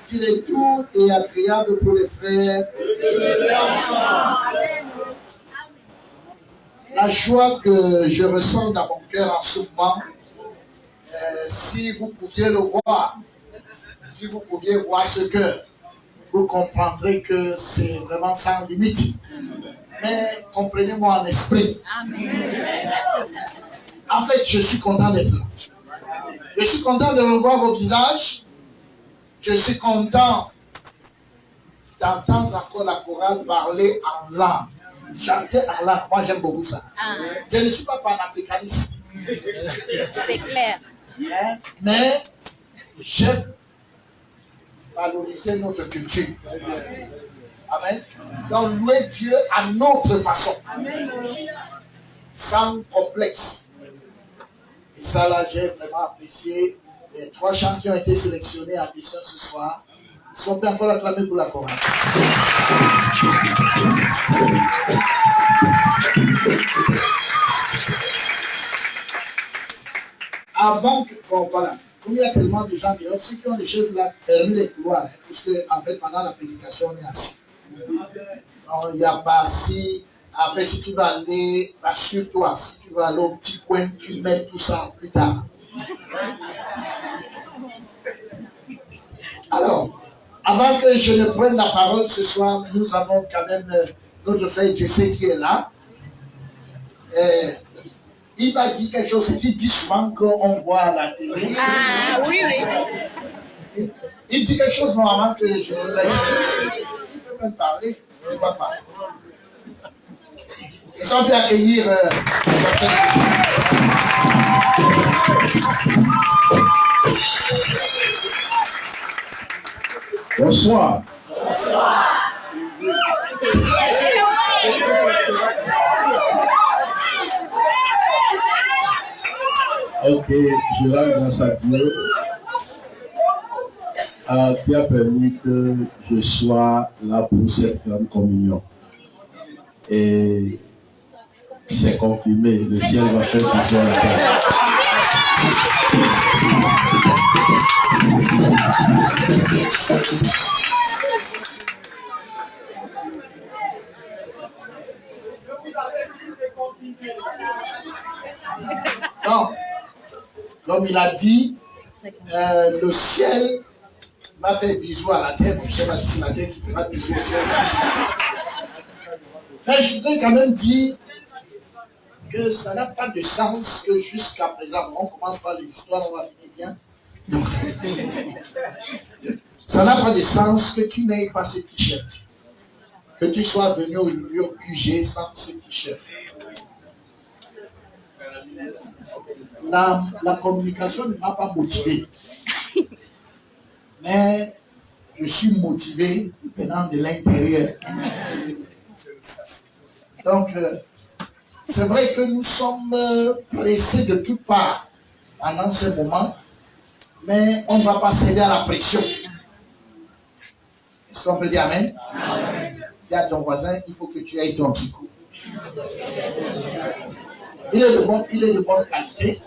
Qu'il est doux et agréable pour les frères. La joie que je ressens dans mon cœur en ce moment, si vous pouviez le voir, si vous pouviez voir ce cœur, vous comprendrez que c'est vraiment sans limite. Mais comprenez-moi en esprit. En fait, je suis content d'être là. Je suis content de revoir vos visages. Je suis content d'entendre encore la chorale parler en langue. Chanter en langue, moi j'aime beaucoup ça. Je ne suis pas panafricaniste. C'est clair. Mais j'aime valoriser notre culture. Amen. Donc louer Dieu à notre façon. Sans complexe. Et ça là, j'ai vraiment apprécié les 3 chants qui ont été sélectionnés à Dessin ce soir. Ils sont pas encore acclamés pour la chorale. Avant que, bon voilà, comme il y a tellement de gens dehors, ceux qui ont des choses là, fermez les couloirs, parce que en fait pendant la prédication on est assis. Donc il n'y a pas si, après si tu vas aller, rassure-toi, si tu vas aller au petit coin, tu mets tout ça plus tard. Alors, avant que je ne prenne la parole ce soir, nous avons quand même notre frère Jessé qui est là. Il va dire quelque chose qu'il dit souvent qu'on voit à la télé. Ah, oui, oui. Il dit quelque chose normalement que je ne l'ai pas. Il peut même parler, je ne peux pas parler. Ils ont pu accueillir Bonsoir. Bonsoir. Ok, je rends grâce à Dieu qui a permis que je sois là pour cette grande communion. Et c'est confirmé, le ciel va faire du joie à la terre. Non, comme il a dit, le ciel m'a fait bisou à la terre. Je ne sais pas si c'est la terre qui fera bisou au ciel. Mais je voudrais quand même dire que ça n'a pas de sens que jusqu'à présent, on commence par les histoires, on va finir bien. Donc, ça n'a pas de sens que tu n'aies pas ce t-shirt. Que tu sois venu au lieu au QG sans ce t-shirt. La communication ne m'a pas motivé. Mais je suis motivé venant de l'intérieur. Donc, c'est vrai que nous sommes pressés de toutes parts pendant ce moment, mais on ne va pas céder à la pression. Est-ce qu'on peut dire Amen? Dis à ton voisin, il faut que tu ailles ton petit coup. Il est de bonne qualité.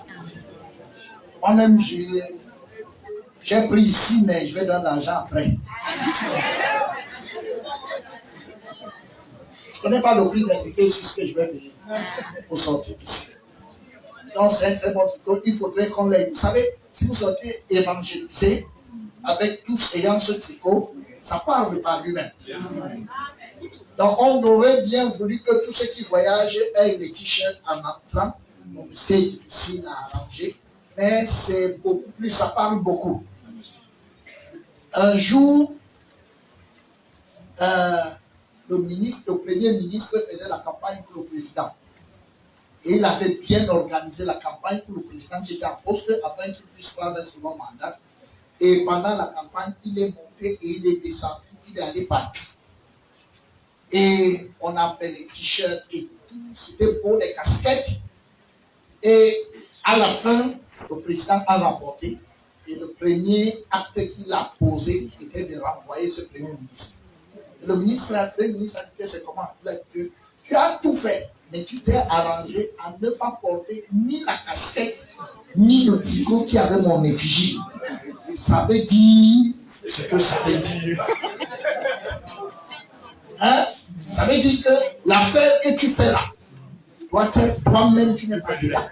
Moi-même, j'ai pris ici, mais je vais donner l'argent après. Je ne connais pas le prix des équipes sur ce que je vais payer pour sortir d'ici. Donc, c'est un très bon tricot. Il faudrait qu'on l'ait. Vous savez, si vous sortez évangéliser avec tous ayant ce tricot, ça parle par lui-même. Donc, on aurait bien voulu que tous ceux qui voyagent aient les t-shirts en entrant. Bon, c'est difficile à arranger, mais c'est beaucoup plus, ça parle beaucoup. Un jour, le premier ministre faisait la campagne pour le président. Et il avait bien organisé la campagne pour le président qui était en poste afin qu'il puisse prendre un second mandat. Et pendant la campagne, il est monté et il est descendu, il est allé partout. Et on a fait les t-shirts et tout, c'était beau, les casquettes. Et à la fin, le président a remporté. Et le premier acte qu'il a posé était de renvoyer ce premier ministre. Et le premier ministre a dit que c'est comment? Je Tu as tout fait, mais tu t'es arrangé à ne pas porter ni la casquette, ni le tricot qui avait mon effigie. Ça veut dire ce que ça veut dire. Hein? Ça veut dire que l'affaire que tu fais là, toi-même, tu n'es pas là.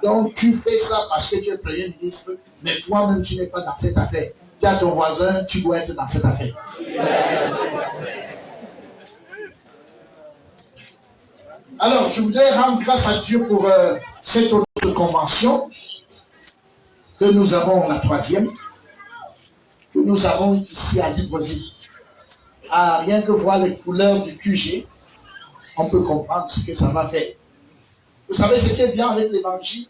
Donc, tu fais ça parce que tu es Premier ministre, mais toi-même, tu n'es pas dans cette affaire. Tu as ton voisin, tu dois être dans cette affaire. Alors, je voudrais rendre grâce à Dieu pour cette autre convention que nous avons, la troisième, que nous avons ici à Libreville. À rien que voir les couleurs du QG, on peut comprendre ce que ça va faire. Vous savez ce qui est bien avec l'évangile?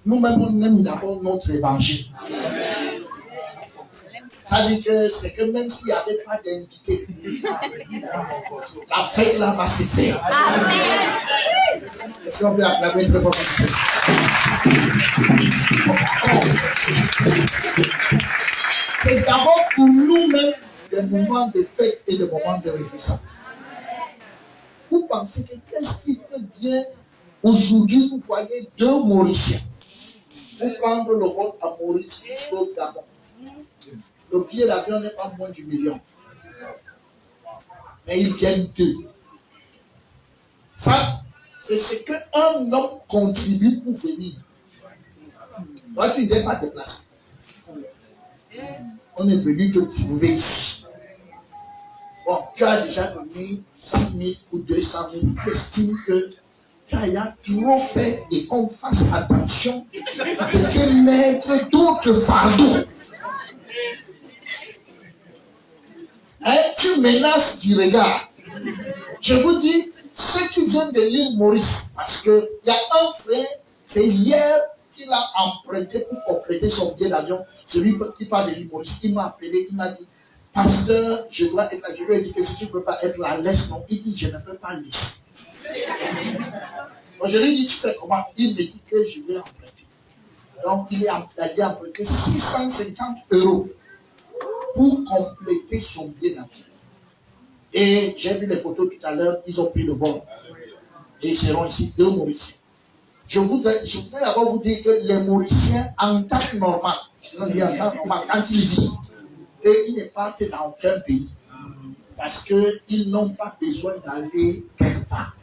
Nous-mêmes, on aime d'abord notre évangile. Ça dit que c'est que même s'il n'y avait pas d'invité, la fête là va se faire. Si on peut acclamer très fort. C'est d'abord pour nous-mêmes des moments de fête et des moments de réjouissance. Vous pensez que qu'est-ce qui peut bien aujourd'hui, vous voyez deux Mauriciens. Vous prendre le vol à Maurice, sauf Gabon. Le billet d'avion n'est pas moins du million. Mais ils viennent deux. Ça, c'est ce qu'un homme contribue pour venir. Toi, tu n'es pas déplacé. On est venu te trouver ici. Bon, tu as déjà donné 100 000 ou 200 000. Tu estimes que tu as trop fait et qu'on fasse attention de te mettre d'autres fardeaux. Hein, tu menaces du regard. Je vous dis, ceux qui viennent de l'île Maurice, parce qu'il y a un frère, c'est hier qu'il a emprunté pour compléter son billet d'avion, celui qui parle de l'île Maurice. Il m'a appelé, il m'a dit, pasteur, je dois être là. Je lui ai dit que si tu ne peux pas être là, laisse, non. Il dit, je ne peux pas laisser. Bon, je lui ai dit, tu fais comment? Il me dit que je vais emprunter. Donc, il a emprunté 650 € pour compléter son billet d'avion. Et j'ai vu les photos tout à l'heure, ils ont pris le vol. Et ils seront ici, deux Mauriciens. Je voudrais d'abord vous dire que les Mauriciens, en temps normal, quand ils vivent, et ils ne partent dans aucun pays. Parce qu'ils n'ont pas besoin d'aller quelque part.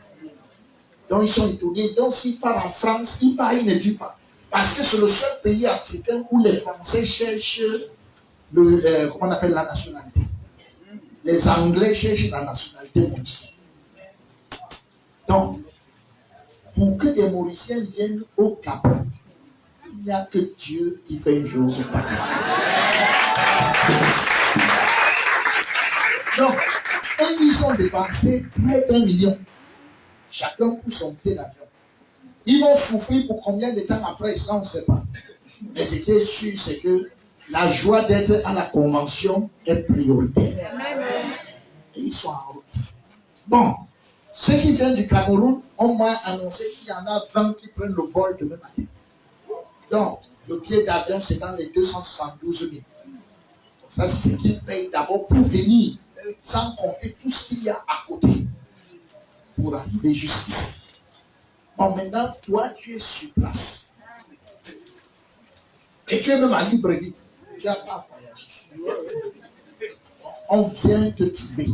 Donc ils sont étonnés. Donc s'ils partent en France, ils ne disent pas. Parce que c'est le seul pays africain où les Français cherchent comment on appelle la nationalité. Les Anglais cherchent la nationalité mauricienne. Donc, pour que des Mauriciens viennent au Gabon, il n'y a que Dieu qui fait une chose au Gabon. Donc, ils ont dépensé près d'1 million, chacun pour son billet d'avion. Ils vont souffrir pour combien de temps après, ça on ne sait pas. Mais ce qui est sûr, c'est que la joie d'être à la convention est prioritaire. Et ils sont en route. Bon, ceux qui viennent du Cameroun, on m'a annoncé qu'il y en a 20 qui prennent le vol demain matin. Donc, le billet d'avion, c'est dans les 272 000. Ça, c'est ce qu'ils payent d'abord pour venir, sans compter tout ce qu'il y a à côté, pour arriver jusqu'ici. Bon, maintenant, toi, tu es sur place. Et tu es même à Libreville. Tu n'as pas voyagé. On vient te trouver.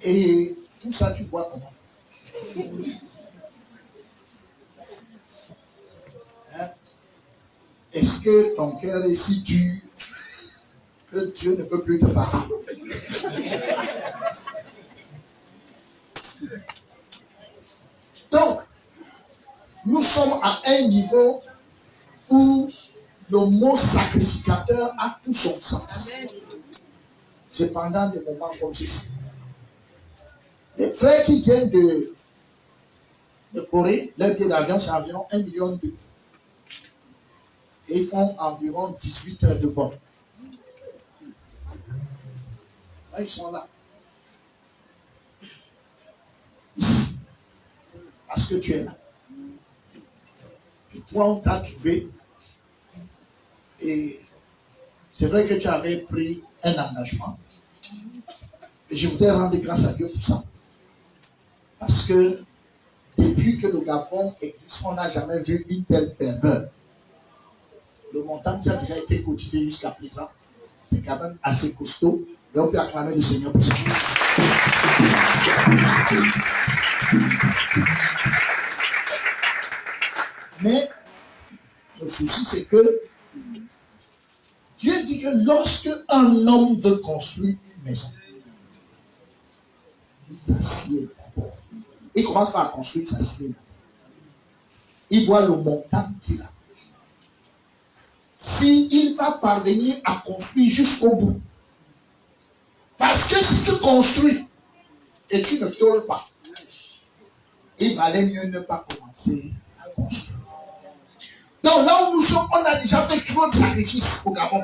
Et tout ça, tu vois comment? Hein? Est-ce que ton cœur est si dur que Dieu ne peut plus te parler? Donc, nous sommes à un niveau où le mot sacrificateur a tout son sens. C'est pendant des moments comme ceci. Les frères qui viennent de Corée, leur billet d'avion, c'est environ 1,2 million. Et ils font environ 18 heures de vol. Là, ils sont là. Ici. Parce que tu es là. Et toi, on t'a trouvé. Et c'est vrai que tu avais pris un engagement. Et je voudrais rendre grâce à Dieu pour ça. Parce que depuis que le Gabon existe, on n'a jamais vu une telle ferveur. Le montant qui a déjà été cotisé jusqu'à présent, c'est quand même assez costaud. Et on peut acclamer le Seigneur pour ça. Mais le souci, c'est que Dieu dit que lorsque un homme veut construire une maison, il s'assied d'abord. Il commence par construire, il s'assied. Il voit le montant qu'il a. S'il va parvenir à construire jusqu'au bout. Parce que si tu construis et tu ne tôles pas, il valait mieux ne pas commencer à construire. Donc là où nous sommes, on a déjà fait trop de sacrifices au Gabon.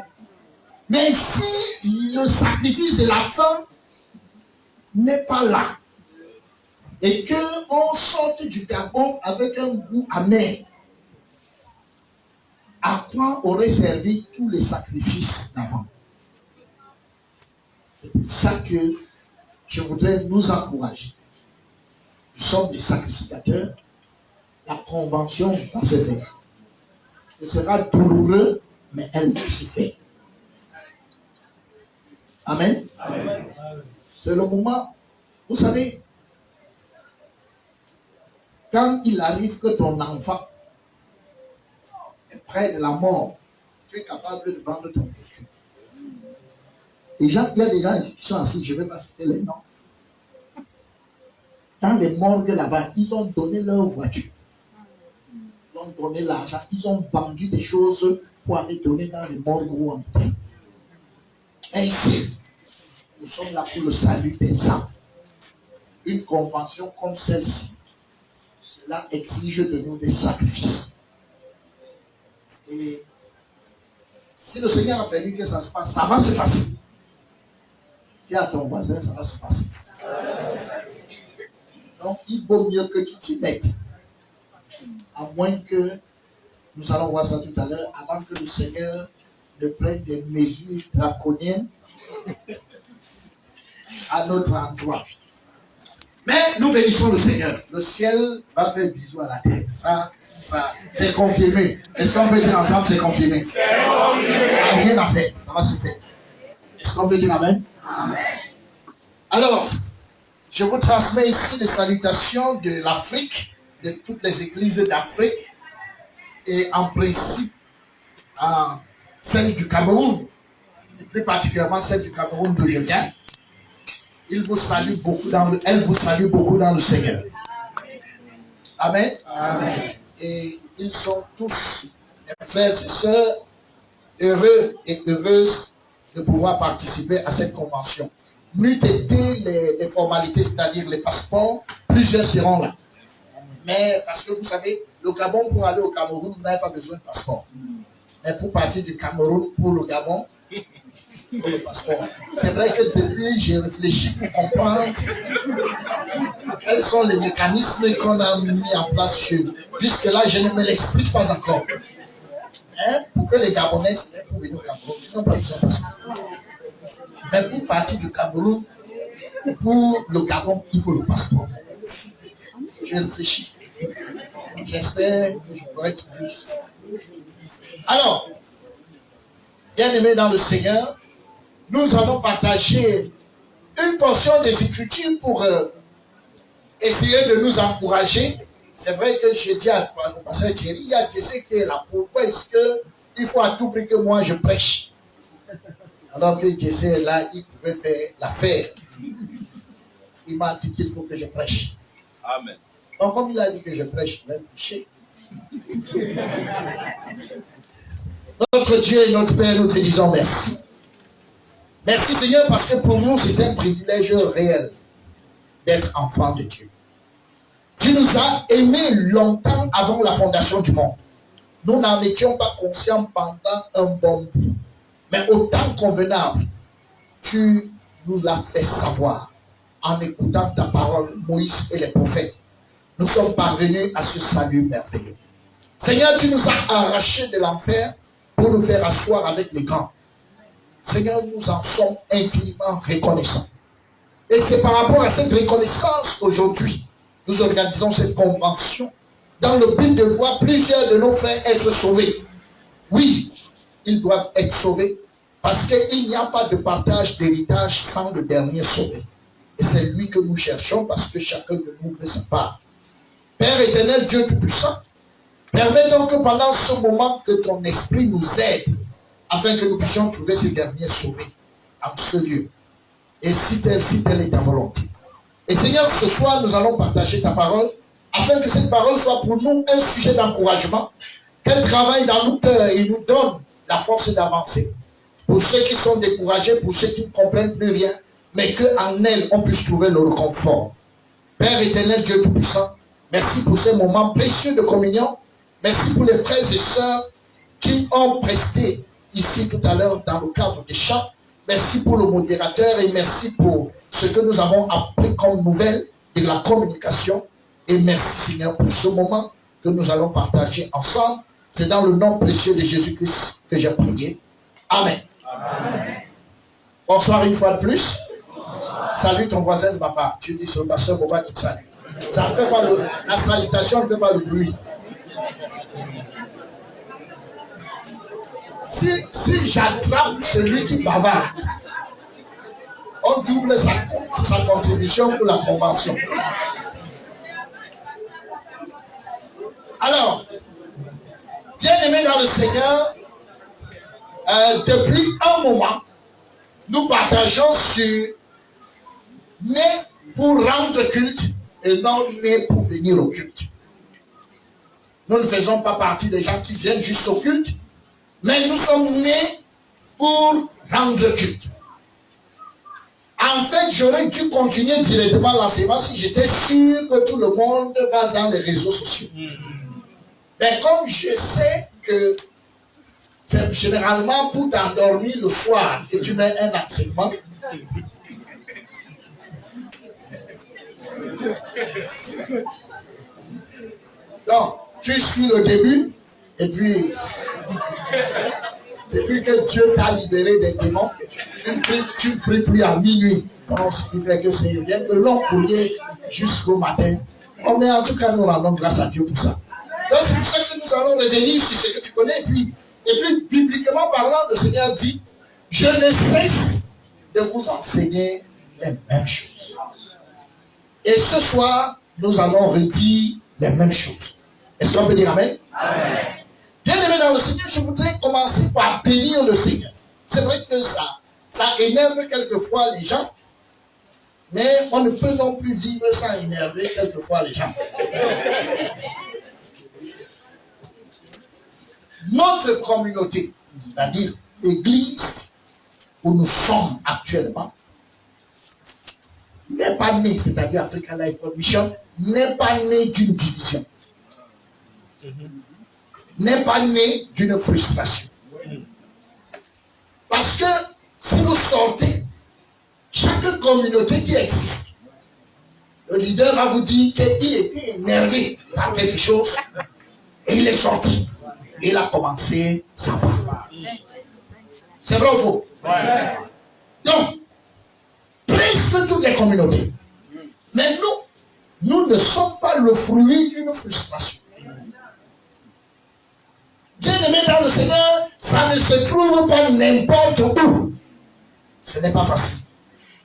Mais si le sacrifice de la fin n'est pas là, et qu'on sorte du Gabon avec un goût amer, à quoi auraient servi tous les sacrifices d'avant? C'est pour ça que je voudrais nous encourager. Nous sommes des sacrificateurs. La convention va se faire. Ce sera douloureux, mais elle va se faire. Amen. Amen. C'est le moment, vous savez, quand il arrive que ton enfant est près de la mort, tu es capable de vendre ton véhicule. Il y a des gens qui sont assis, je ne vais pas citer les noms. Dans les morgues là-bas, ils ont donné leur voiture. Ils ont donné l'argent, ils ont vendu des choses pour aller donner dans les morgues ou en terre. Ainsi, nous sommes là pour le salut des âmes. Une convention comme celle-ci, cela exige de nous des sacrifices. Et si le Seigneur a permis que ça se passe, ça va se passer. Dis à ton voisin, ça va se passer. Donc, il vaut mieux que tu t'y mettes. À moins que, nous allons voir ça tout à l'heure, avant que le Seigneur ne prenne des mesures draconiennes à notre endroit. Mais nous bénissons le Seigneur. Le ciel va faire bisous à la terre. Ça, c'est confirmé. Est-ce qu'on peut dire ensemble, c'est confirmé? C'est confirmé. Ça n'a rien à faire. Ça va se faire. Est-ce qu'on peut dire amen? Amen. Alors, je vous transmets ici les salutations de l'Afrique, de toutes les églises d'Afrique, et en principe, celle du Cameroun, et plus particulièrement celle du Cameroun d'où je viens. Elle vous salue beaucoup dans le Seigneur. Amen. Amen. Et ils sont tous, mes frères et sœurs, heureux et heureuses de pouvoir participer à cette convention. N'eût été les formalités, c'est-à-dire les passeports, plusieurs seront là. Mais parce que vous savez, le Gabon, pour aller au Cameroun, vous n'avez pas besoin de passeport. Mais pour partir du Cameroun pour le Gabon, pour le passeport. C'est vrai que depuis, j'ai réfléchi pour comprendre quels sont les mécanismes qu'on a mis en place chez nous. Jusque-là, je ne me l'explique pas encore. Hein? Pour que les Gabonais, c'est pour venir au Cameroun, ils n'ont pas besoin de passeport. Mais pour partir du Cameroun, pour le Gabon, il faut le passeport. J'ai réfléchi. J'espère que je pourrai trouver. Alors, bien-aimés dans le Seigneur, nous allons partager une portion des Écritures pour essayer de nous encourager. C'est vrai que j'ai dit à mon pasteur Thierry, il y a Jessé qui est là. Pourquoi est-ce qu'il faut à tout prix que moi je prêche? Alors que Jessé est là, il pouvait faire l'affaire. Il m'a dit qu'il faut que je prêche. Amen. Donc comme il a dit que je prêche, je vais prêcher. Notre Dieu et notre Père, nous te disons merci. Merci Seigneur parce que pour nous c'est un privilège réel d'être enfant de Dieu. Tu nous as aimés longtemps avant la fondation du monde. Nous n'en étions pas conscients pendant un bon bout. Mais au temps convenable, tu nous l'as fait savoir en écoutant ta parole, Moïse et les prophètes. Nous sommes parvenus à ce salut merveilleux. Seigneur, tu nous as arrachés de l'enfer pour nous faire asseoir avec les grands. Seigneur, nous en sommes infiniment reconnaissants. Et c'est par rapport à cette reconnaissance qu'aujourd'hui, nous organisons cette convention dans le but de voir plusieurs de nos frères être sauvés. Oui, ils doivent être sauvés parce qu'il n'y a pas de partage d'héritage sans le dernier sauvé. Et c'est lui que nous cherchons parce que chacun de nous fait sa part. Père éternel, Dieu Tout-Puissant, permets donc que pendant ce moment que ton esprit nous aide afin que nous puissions trouver ces derniers sauvés en ce lieu. Et si telle est ta volonté. Et Seigneur, ce soir, nous allons partager ta parole afin que cette parole soit pour nous un sujet d'encouragement, qu'elle travaille dans nos cœurs et nous donne la force d'avancer. Pour ceux qui sont découragés, pour ceux qui ne comprennent plus rien, mais qu'en elle, on puisse trouver le réconfort. Père éternel, Dieu Tout-Puissant, merci pour ces moments précieux de communion. Merci pour les frères et sœurs qui ont presté ici tout à l'heure dans le cadre des chants. Merci pour le modérateur et merci pour ce que nous avons appris comme nouvelle de la communication. Et merci Seigneur pour ce moment que nous allons partager ensemble. C'est dans le nom précieux de Jésus-Christ que j'ai prié. Amen. Amen. Bonsoir une fois de plus. Bonsoir. Salut ton voisin de papa. Tu dis c'est le pasteur Boba qui te salue. Ça fait pas la salutation ne fait pas le bruit. Si j'attrape celui qui bavarde, on double sa contribution pour la convention. Alors, bien-aimés dans le Seigneur, depuis un moment, nous partageons sur né pour rendre culte et non né pour venir au culte. Nous ne faisons pas partie des gens qui viennent juste au culte, mais nous sommes nés pour rendre culte. En fait, j'aurais dû continuer directement l'enseignement si j'étais sûr que tout le monde va dans les réseaux sociaux. Mais comme je sais que c'est généralement pour t'endormir le soir que tu mets un enseignement, donc tu suis le début et puis depuis que Dieu t'a libéré des démons, tu ne pries plus à minuit. Donc, ce qui fait que c'est bien que l'on courrier jusqu'au matin. Oh, mais en tout cas, nous rendons grâce à Dieu pour ça. Donc, c'est pour ça que nous allons revenir sur ce que tu connais. Et puis bibliquement parlant, le Seigneur dit, je ne cesse de vous enseigner les mêmes choses. Et ce soir, nous allons redire les mêmes choses. Est-ce qu'on peut dire Amen? Amen. Bien-aimé dans le Seigneur, je voudrais commencer par bénir le Seigneur. C'est vrai que ça énerve quelquefois les gens, mais on ne peut non plus vivre sans énerver quelquefois les gens. Notre communauté, c'est-à-dire l'église où nous sommes actuellement, n'est pas née, c'est-à-dire Africa Life Mission, n'est pas née d'une division. N'est pas né d'une frustration. Parce que si vous sortez, chaque communauté qui existe, le leader va vous dire qu'il était énervé par quelque chose et il est sorti. Il a commencé sa part. C'est vrai ou faux? Ouais. Donc, presque toutes les communautés. Mais nous ne sommes pas le fruit d'une frustration. Bien-aimé dans le Seigneur, ça ne se trouve pas n'importe où. Ce n'est pas facile.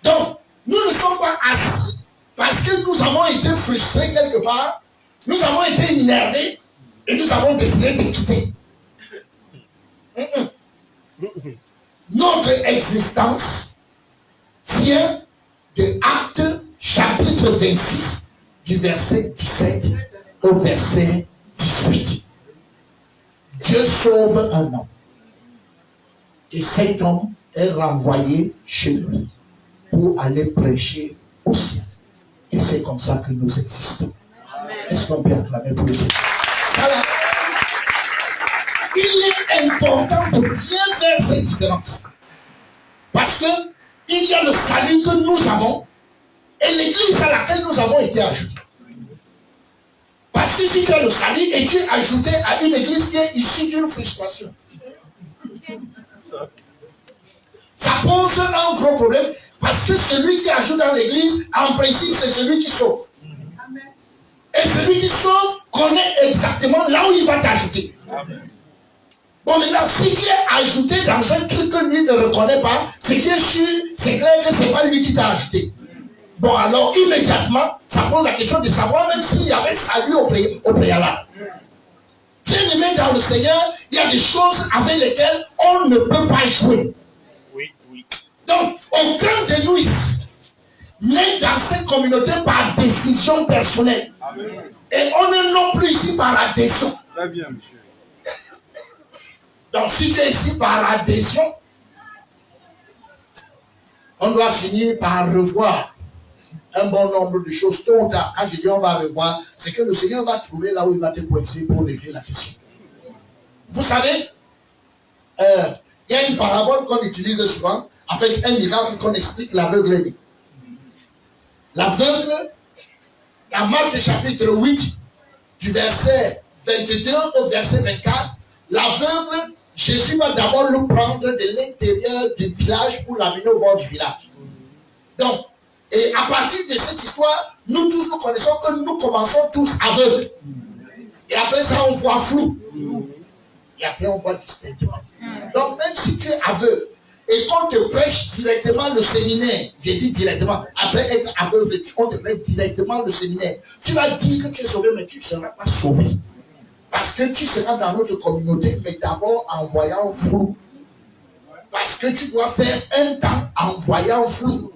Donc, nous ne sommes pas assis parce que nous avons été frustrés quelque part, nous avons été énervés et nous avons décidé de quitter. Notre existence tient de Actes chapitre 26, du verset 17 au verset 18. Dieu sauve un homme. Et cet homme est renvoyé chez lui pour aller prêcher au ciel. Et c'est comme ça que nous existons. Est-ce qu'on peut acclamer pour le Seigneur? Il est important de bien faire cette différence. Parce que il y a le salut que nous avons et l'église à laquelle nous avons été ajoutés. Parce que si tu as le salut et tu es ajouté à une église qui est issue d'une frustration, ça pose un gros problème. Parce que celui qui ajoute dans l'église, en principe, c'est celui qui sauve. Et celui qui sauve connaît exactement là où il va t'ajouter. Bon, maintenant, si tu es ajouté dans un truc que lui ne reconnaît pas, ce qui est sûr, c'est clair que ce n'est pas lui qui t'a ajouté. Bon, alors, immédiatement, ça pose la question de savoir même s'il y avait salut au préalable. Bien aimé dans le Seigneur, il y a des choses avec lesquelles on ne peut pas jouer. Oui, oui. Donc, aucun de nous ici n'est dans cette communauté par décision personnelle. Amen. Et on est non plus ici par adhésion. Très bien, monsieur. Donc, si tu es ici par adhésion, on doit finir par revoir un bon nombre de choses. Tôt ou tard, quand je dis on va revoir, c'est que le Seigneur va trouver là où il va te pointer pour régler la question. Vous savez, il y a une parabole qu'on utilise souvent, avec un miracle qu'on explique, l'aveugle. L'aveugle, dans Marc chapitre 8, du verset 22 au verset 24, l'aveugle, Jésus va d'abord le prendre de l'intérieur du village pour l'amener au bord du village. Donc, et à partir de cette histoire, nous tous nous connaissons que nous commençons tous aveugles. Et après ça, on voit flou. Et après, on voit distinctement. Donc, même si tu es aveugle, et qu'on te prêche directement le séminaire, j'ai dit directement, après être aveugle, on te prêche directement le séminaire, tu vas dire que tu es sauvé, mais tu ne seras pas sauvé. Parce que tu seras dans notre communauté, mais d'abord en voyant flou. Parce que tu dois faire un temps en voyant flou.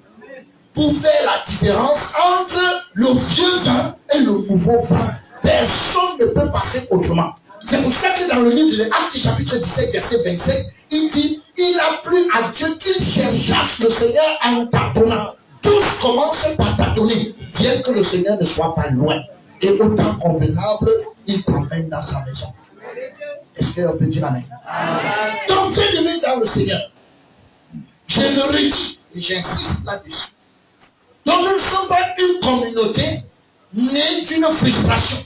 Pour faire la différence entre le vieux vin et le nouveau vin. Personne ne peut passer autrement. C'est pour ça que dans le livre de l'Acte chapitre 17, verset 27, il dit, il a plu à Dieu qu'il cherchasse le Seigneur en tâtonnant. Tous commencent par tâtonner, bien que le Seigneur ne soit pas loin. Et au temps convenable, il t'emmène dans sa maison. Est-ce qu'on peut dire amen? Donc, bien aimé dans le Seigneur, je le redis et j'insiste là-dessus. Donc, nous ne sommes pas une communauté née d'une frustration.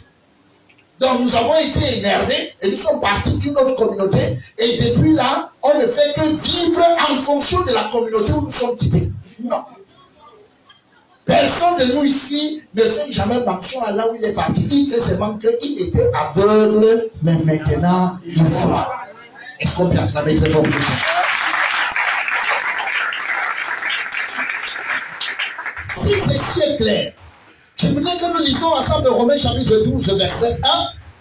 Donc, nous avons été énervés et nous sommes partis d'une autre communauté. Et depuis là, on ne fait que vivre en fonction de la communauté où nous sommes quittés. Non. Personne de nous ici ne fait jamais mention à là où il est parti. Il fait seulement qu'il était aveugle, mais maintenant, il voit. Est-ce qu'on peut acclamer très fort? Si ceci est clair, je voudrais que nous lisons ensemble Romains chapitre 12, verset 1.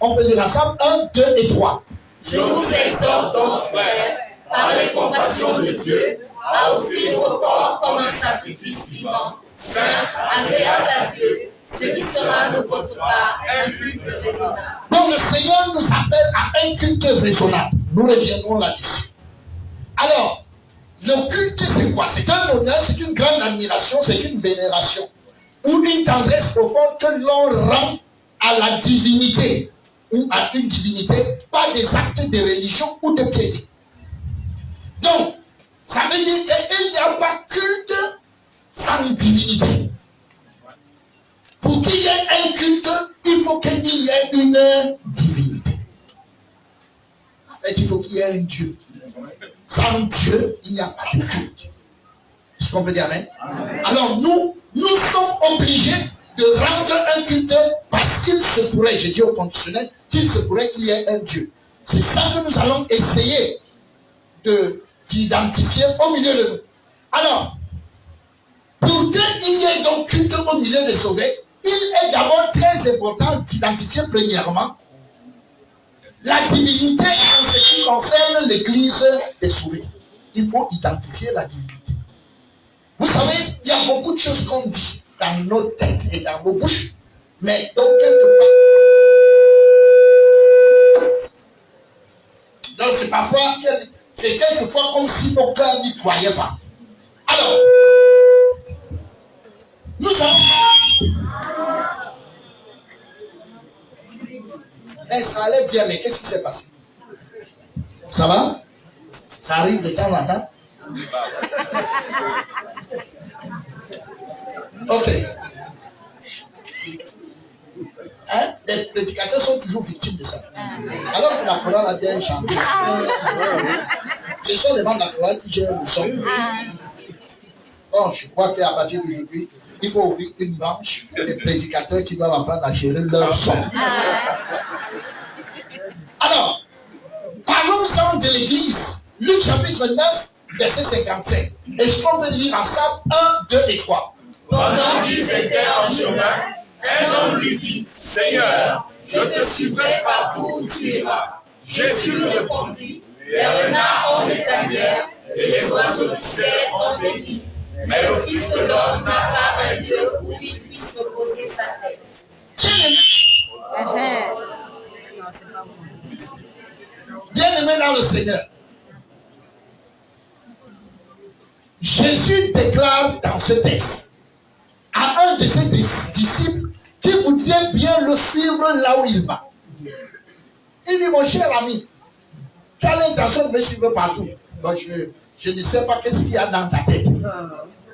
On peut lire ensemble 1, 2 et 3. Je vous exhorte donc, frères, par les compassions de Dieu, à offrir vos corps comme un sacrifice vivant, saint, agréable à Dieu, ce qui sera de votre part un culte raisonnable. Donc le Seigneur nous appelle à un culte raisonnable. Nous reviendrons là-dessus. Alors, le culte c'est quoi? C'est un honneur, c'est une grande admiration, c'est une vénération. Ou une tendresse profonde que l'on rend à la divinité. Ou à une divinité, pas des actes de religion ou de piété. Donc, ça veut dire qu'il n'y a pas culte sans divinité. Pour qu'il y ait un culte, il faut qu'il y ait une divinité. En fait, il faut qu'il y ait un Dieu. Sans Dieu, il n'y a pas de culte. Est-ce qu'on peut dire amen? Alors nous sommes obligés de rendre un culte parce qu'il se pourrait, je dis au conditionnel, qu'il se pourrait qu'il y ait un Dieu. C'est ça que nous allons essayer d'identifier au milieu de nous. Alors, pour qu'il y ait donc culte au milieu des sauvés, il est d'abord très important d'identifier premièrement la divinité en ce qui concerne l'église des sauvés. Il faut identifier la divinité. Vous savez, il y a beaucoup de choses qu'on dit dans nos têtes et dans nos bouches, mais donc quelque part. Donc c'est parfois, c'est quelquefois comme si nos cœurs n'y croyaient pas. Alors, nous avons... Eh, ça allait bien, mais qu'est-ce qui s'est passé? Ça va? Ça arrive de temps en temps? Ok. Hein? Les prédicateurs sont toujours victimes de ça. Alors que la chorale a bien chanté. Ce sont les membres de la chorale qui gèrent le son. Bon, je crois qu'à partir d'aujourd'hui, il faut ouvrir une branche pour les prédicateurs qui doivent apprendre à gérer leur son. Alors, parlons-en de l'église. Luc chapitre 9, verset 55. Est-ce qu'on peut lire ensemble 1, 2 et 3? Pendant qu'ils étaient en chemin, un homme lui dit, Seigneur, je te suivrai partout où tu iras. Jésus répondit, les renards ont des tanières et les oiseaux du ciel ont des nids. Mais le Fils de l'homme n'a pas un lieu où il puisse reposer sa tête. Bien-aimé dans le Seigneur, Jésus déclare dans ce texte à un de ses disciples qui voudrait bien le suivre là où il va. Il dit, mon cher ami, tu as l'intention de me suivre partout. Donc je ne sais pas qu'est-ce qu'il y a dans ta tête.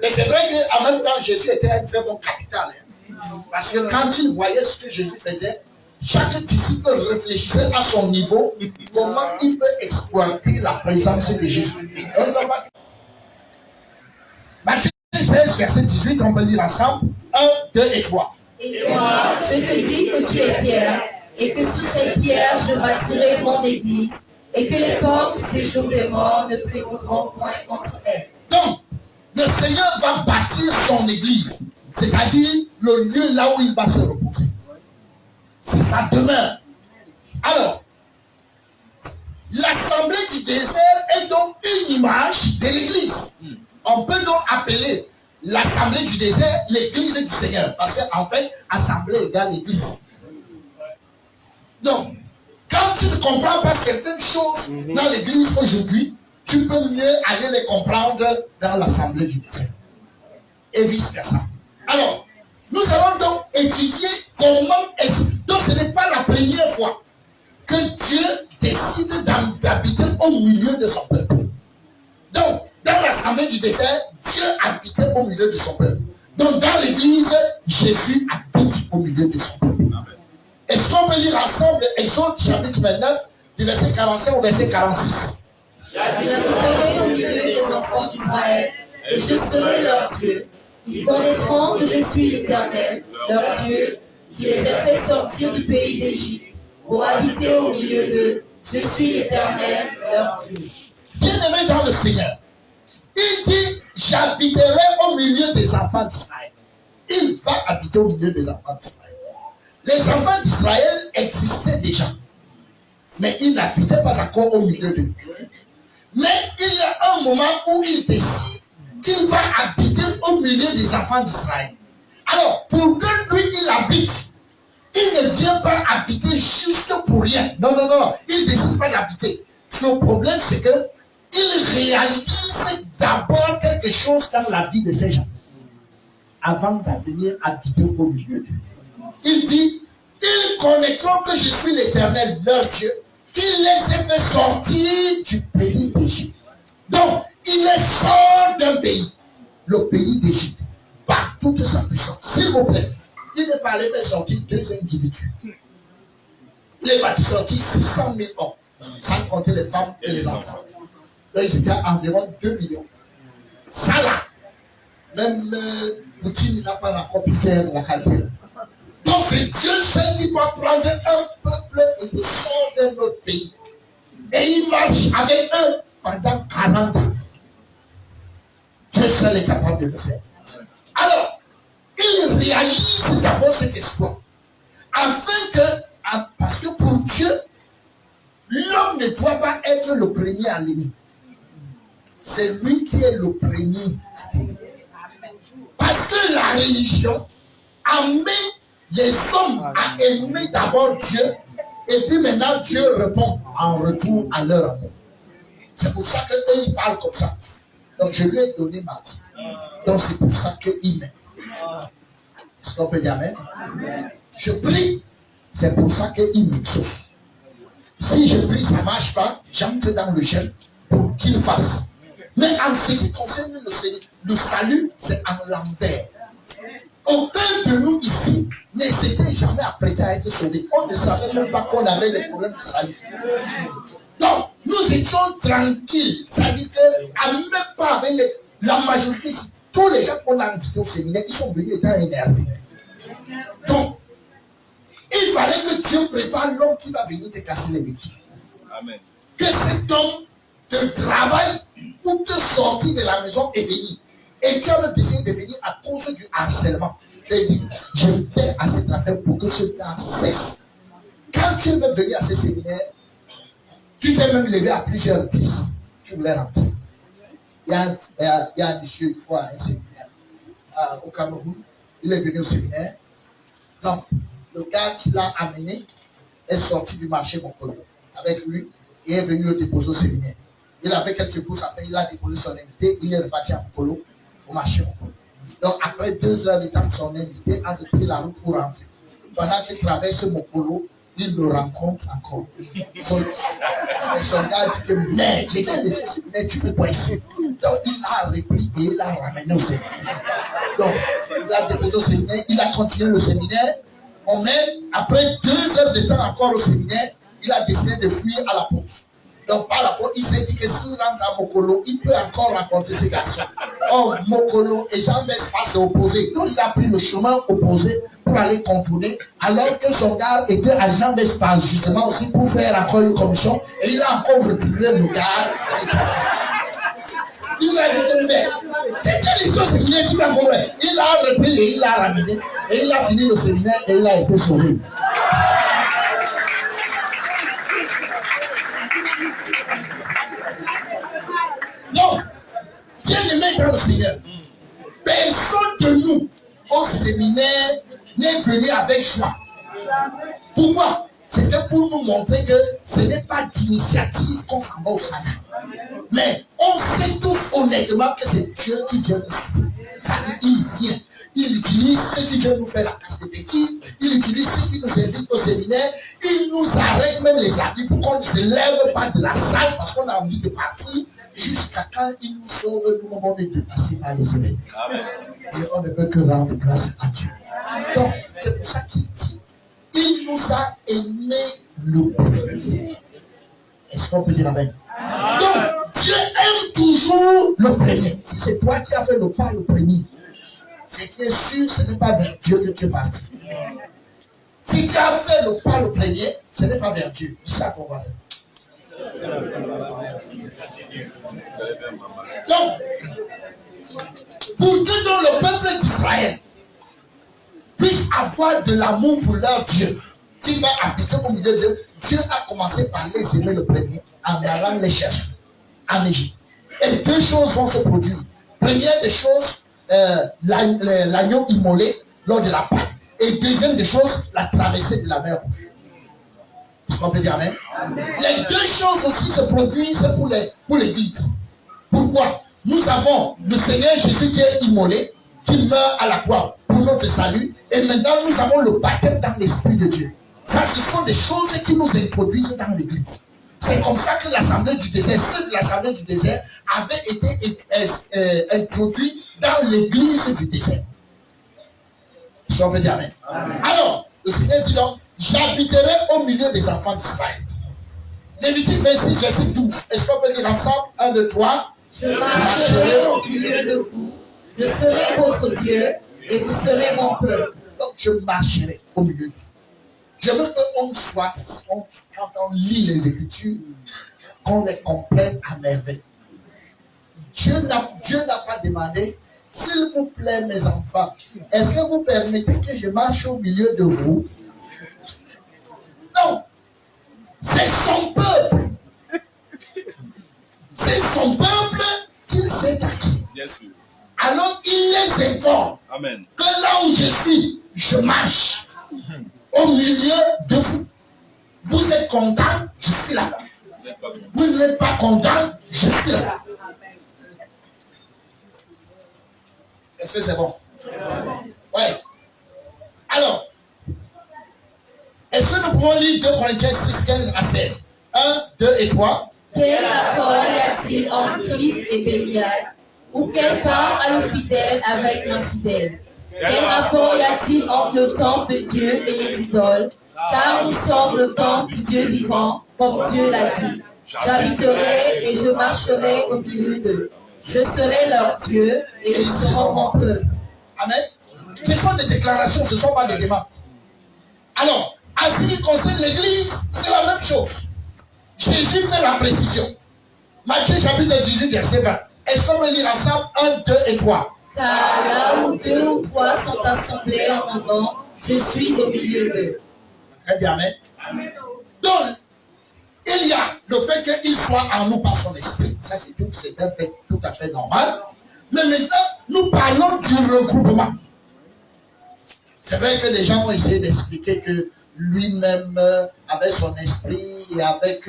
Mais c'est vrai qu'en même temps, Jésus était un très bon capital. Parce que quand il voyait ce que Jésus faisait, chaque disciple réfléchissait à son niveau, comment il peut exploiter la présence de Jésus. Matthieu 16, verset 18, on peut lire ensemble. 1, 2 et 3. Et moi, je te dis que tu es Pierre, et que sur cette pierre, je bâtirai mon église, et que les portes du séjour des morts ne prévaudront point contre elle. Donc, le Seigneur va bâtir son église, c'est-à-dire le lieu là où il va se reposer. C'est sa demeure. Alors, l'assemblée du désert est donc une image de l'église. On peut donc appeler l'assemblée du désert l'église du Seigneur. Parce qu'en fait, assemblée égale l'église. Donc, quand tu ne comprends pas certaines choses dans l'église aujourd'hui, tu peux mieux aller les comprendre dans l'assemblée du désert. Et vice-versa. Alors, nous allons donc étudier comment est-ce. Donc, ce n'est pas la première fois que Dieu décide d'habiter au milieu de son peuple. Donc, dans l'assemblée du désert, Dieu habitait au milieu de son peuple. Donc, dans l'église, Jésus habite au milieu de son peuple. Est-ce qu'on peut lire ensemble Exode chapitre 29, du verset 45 au verset 46? J'habiterai au milieu des enfants d'Israël, et je serai leur Dieu. Ils connaîtront que je suis l'Éternel, leur Dieu, qui les a fait sortir du pays d'Égypte, pour habiter au milieu d'eux. Je suis l'Éternel, leur Dieu. Bien-aimé dans le Seigneur, il dit, j'habiterai au milieu des enfants d'Israël. Il va habiter au milieu des enfants d'Israël. Les enfants d'Israël existaient déjà, mais ils n'habitaient pas encore au milieu d'eux. Mais il y a un moment où il décide qu'il va habiter au milieu des enfants d'Israël. Alors, pour que lui, il habite, il ne vient pas habiter juste pour rien. Non, non, non, il ne décide pas d'habiter. Le problème, c'est que il réalise d'abord quelque chose dans la vie de ces gens avant de venir habiter au milieu d'eux. Il dit, ils connaîtront que je suis l'Éternel, leur Dieu, qui les a fait sortir du pays d'Égypte. Donc, il les sort d'un pays, le pays d'Égypte, par toute sa puissance. S'il vous plaît, il n'est pas allé faire sortir 2 individus. Il est parti sortir 600 000 hommes, sans compter les femmes et les enfants. Donc, ils étaient environ 2 millions. Ça là, même Poutine n'a pas encore pu faire la calcul. Donc c'est Dieu seul qui doit prendre un peuple et le sort d'un autre pays. Et il marche avec eux pendant 40 ans. Dieu seul est capable de le faire. Alors, il réalise d'abord cet exploit. Afin que, parce que pour Dieu, l'homme ne doit pas être le premier à l'aimer. C'est lui qui est le premier à aimer. Parce que la religion amène les hommes à aimer d'abord Dieu, et puis maintenant Dieu répond en retour à leur amour. C'est pour ça qu'eux ils parlent comme ça. Donc je lui ai donné ma vie. Donc c'est pour ça qu'il m'aime. Est-ce qu'on peut dire amen? Je prie, c'est pour ça qu'il m'exauce. Si je prie, ça ne marche pas, j'entre dans le jeûne pour qu'il fasse. Mais en ce qui concerne le salut, c'est en l'envers. Aucun de nous ici ne s'était jamais apprêté à être sauvé. On ne savait même pas qu'on avait les problèmes de salut. Donc, nous étions tranquilles. Ça dit que, même pas avec la majorité, tous les gens qu'on a invités au séminaire, ils sont venus étant énervés. Donc, il fallait que Dieu prépare l'homme qui va venir te casser les béquilles. Amen. Que cet homme te travaille pour te sortir de la maison et venir. Et tu as le désir de venir à cause du harcèlement. Je dis, je fais à cette affaire pour que ce temps cesse. Quand tu es même venu à ce séminaire, tu t'es même levé à plusieurs reprises. Tu voulais rentrer. Il y a un monsieur une fois à un séminaire au Cameroun. Il est venu au séminaire. Donc, le gars qui l'a amené est sorti du marché Mokolo avec lui et est venu le déposer au séminaire. Il avait quelques courses à faire, il a déposé son invité, il est reparti à Mokolo, au marché Mokolo. Donc, après 2 heures de temps, son invité a repris la route pour rentrer. Pendant qu'il traverse Mokolo, il le rencontre encore. Son gars dit que merde, j'étais laissé au séminaire, tu fais quoi ici? Donc, il a repris et il l'a ramené au séminaire. Donc, il a déposé au séminaire, il a continué le séminaire. Après 2 heures de temps encore au séminaire, il a décidé de fuir à la pause. Donc, par la pause, il s'est dit que s'il rentre à Mokolo, il peut encore rencontrer ces garçons. Or, Mokolo et Jean d'Espace sont opposés. Donc, il a pris le chemin opposé pour aller contourner, alors que son gars était à Jean d'Espace, justement aussi pour faire encore une commission. Et il a encore retiré le gars. Il a dit, mais c'était l'histoire du séminaire, tu vas comprendre. Il a repris et il l'a ramené. Et il a fini le séminaire et il a été sauvé. Donc, bien aimé dans le Seigneur, personne de nous au séminaire n'est venu avec joie. Pourquoi? C'était pour nous montrer que ce n'est pas d'initiative qu'on s'en va au salut. Mais on sait tous honnêtement que c'est Dieu qui vient nous. Ça dit, il vient. Il utilise ceux qui viennent nous faire la casse de béquilles. Il utilise ceux qui nous invitent au séminaire. Il nous arrête même les habits pour qu'on ne se lève pas de la salle parce qu'on a envie de partir. Jusqu'à quand il nous sauve, nous avons de passer par les événements. Et on ne peut que rendre grâce à Dieu. Donc, c'est pour ça qu'il dit, il nous a aimé le premier. Est-ce qu'on peut dire amen? Donc, Dieu aime toujours le premier. Si c'est toi qui as fait le pas le premier, c'est que sûr, ce n'est pas vers Dieu que tu es parti. Si tu as fait le pas le premier, ce n'est pas vers Dieu. Dis ça qu'on va faire. Donc, pour que dans le peuple d'Israël puisse avoir de l'amour pour leur Dieu, qui va habiter au milieu d'eux, Dieu a commencé par les aimer le premier, en allant les chercher en Égypte. Et 2 choses vont se produire. Première des choses, l'agneau immolé lors de la Pâque. Et deuxième des choses, la traversée de la mer Rouge. Est-ce qu'on peut dire amen? Les 2 choses aussi se produisent pour l'Église. Pourquoi? Nous avons le Seigneur Jésus qui est immolé, qui meurt à la croix pour notre salut. Et maintenant, nous avons le baptême dans l'Esprit de Dieu. Ça, ce sont des choses qui nous introduisent dans l'Église. C'est comme ça que l'Assemblée du désert, ceux de l'Assemblée du désert avaient été introduits dans l'Église du désert. Est-ce qu'on peut dire amen? Alors, le Seigneur dit donc, j'habiterai au milieu des enfants d'Israël. Lévitique 26, verset 12. Est-ce qu'on peut dire ensemble? 1, 2, 3. Je marcherai au milieu de vous. Je serai votre Dieu et vous serez mon peuple. Donc je marcherai au milieu de vous. Je veux qu'on soit, quand on lit les Écritures, qu'on les comprenne à merveille. Dieu n'a pas demandé, s'il vous plaît mes enfants, est-ce que vous permettez que je marche au milieu de vous? Non. C'est son peuple. C'est son peuple qu'il s'est acquis. Alors il les informe que là où je suis, je marche au milieu de vous. Vous êtes content, je suis là. Vous n'êtes pas content, je suis là. Est-ce que c'est bon? Oui. Alors, est-ce que nous pouvons lire 2 Corinthiens 6, 15 à 16? 1, 2 et 3. Quel rapport y a-t-il entre Christ et Bélial? Ou quelle part a le fidèle avec l'infidèle? Quel rapport y a-t-il entre le temple de Dieu et les idoles? Car nous sommes le temple du Dieu vivant, comme Dieu l'a dit. J'habiterai et je marcherai au milieu d'eux. Je serai leur Dieu et ils seront mon peuple. Amen. Ce sont des déclarations, ce ne sont pas des demandes. Alors, en ce qui concerne l'église, c'est la même chose. Jésus fait la précision. Matthieu chapitre 18, verset 20. Est-ce qu'on peut lire ensemble 1, 2 et 3? Car là où 2 ou 3 sont assemblés en mon nom, je suis au milieu d'eux. Très bien, amen. Donc, il y a le fait qu'il soit en nous par son esprit. Ça, c'est un fait tout à fait normal. Mais maintenant, nous parlons du regroupement. C'est vrai que les gens ont essayé d'expliquer que lui-même, avec son esprit et avec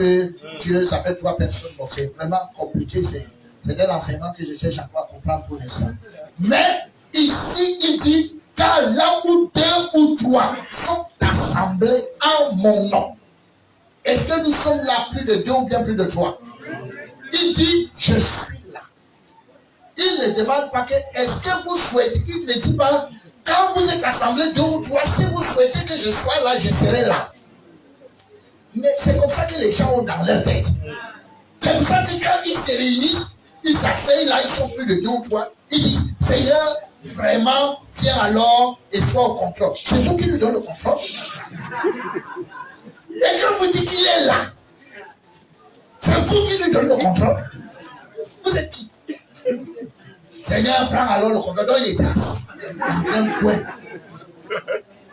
Dieu, ça fait 3 personnes. Bon, c'est vraiment compliqué. C'est un enseignement que je cherche encore à comprendre pour l'instant. Mais ici, il dit, car là où 2 ou 3 sont assemblés en mon nom. Est-ce que nous sommes là plus de 2 ou bien plus de 3? Il dit, je suis là. Il ne demande pas que, est-ce que vous souhaitez, il ne dit pas, quand vous êtes assemblés 2 ou 3, si vous souhaitez que je sois là, je serai là. Mais c'est comme ça que les gens ont dans leur tête. C'est pour ça que quand ils se réunissent, ils s'asseyent là, ils sont plus de 2 ou 3. Ils disent, Seigneur, vraiment, tiens alors et sois au contrôle. C'est vous qui lui donnez le contrôle. Et quand vous dites qu'il est là, c'est vous qui lui donnez le contrôle. Vous êtes qui? Seigneur prend alors le contrôle. Donc il était assis dans un coin.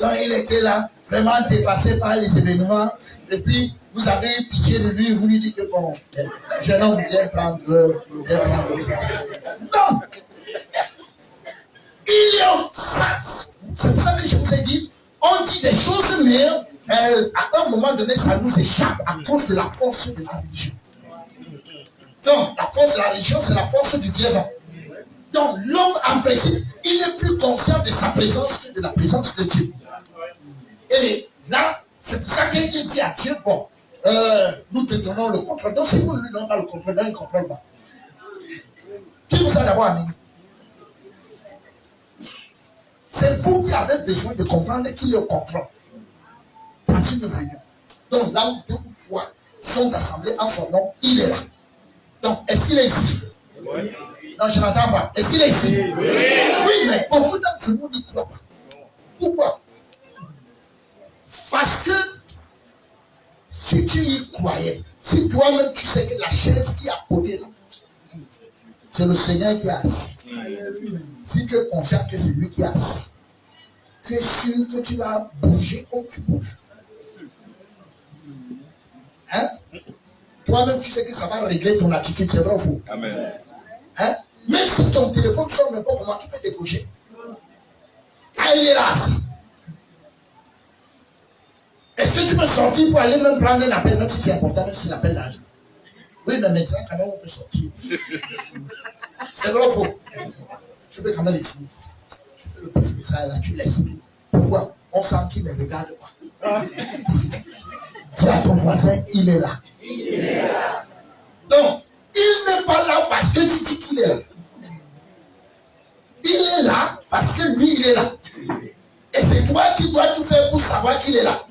Donc il était là, vraiment dépassé par les événements. Et puis vous avez eu pitié de lui, vous lui dites que bon, jeune homme vient prendre le non! Il est en face. C'est pour ça que je vous ai dit, on dit des choses, mais à un moment donné, ça nous échappe à cause de la force de la religion. Donc, la force de la religion, c'est la force du diable. Donc, l'homme, en principe, il est plus conscient de sa présence que de la présence de Dieu. Et là, c'est pour ça qu'il dit à Dieu, bon, nous te donnons le contrôle. Donc, si vous ne lui donnez pas le contrôle, il ne contrôle pas. Qui vous a d'abord amené? C'est vous qui avez besoin de comprendre qu'il est au contrôle. Dans une réunion. Donc, là où 2 ou 3 sont assemblés en son nom, il est là. Donc, est-ce qu'il est ici? Oui. Non, je n'entends pas. Est-ce qu'il est ici? Oui. Oui, mais beaucoup d'entre nous n'y croient pas. Pourquoi? Parce que si tu y croyais, si toi-même tu sais que la chaise qui est à côté là, c'est le Seigneur qui est assis. Si tu es conscient que c'est lui qui est assis, tu es sûr que tu vas bouger comme tu bouges. Hein? Toi-même, tu sais que ça va régler ton attitude, c'est vrai ou faux? Amen. Hein? Même si ton téléphone sonne n'importe comment, tu peux décrocher. Ah, il est là assis. Est-ce que tu peux sortir pour aller même prendre un appel, même si c'est important, même si c'est l'appel d'argent? Oui, mais maintenant, quand même, on peut sortir. C'est vrai ou faux? Tu peux quand même l'écrire. Le petit message là, tu laisses. Pourquoi? On sent qu'il ne regarde pas. Dis à ton voisin, il est là. Il est là. Donc, il n'est pas là parce que tu dis qu'il est là. Il est là parce que lui, il est là. Et c'est toi qui dois tout faire pour savoir qu'il est là.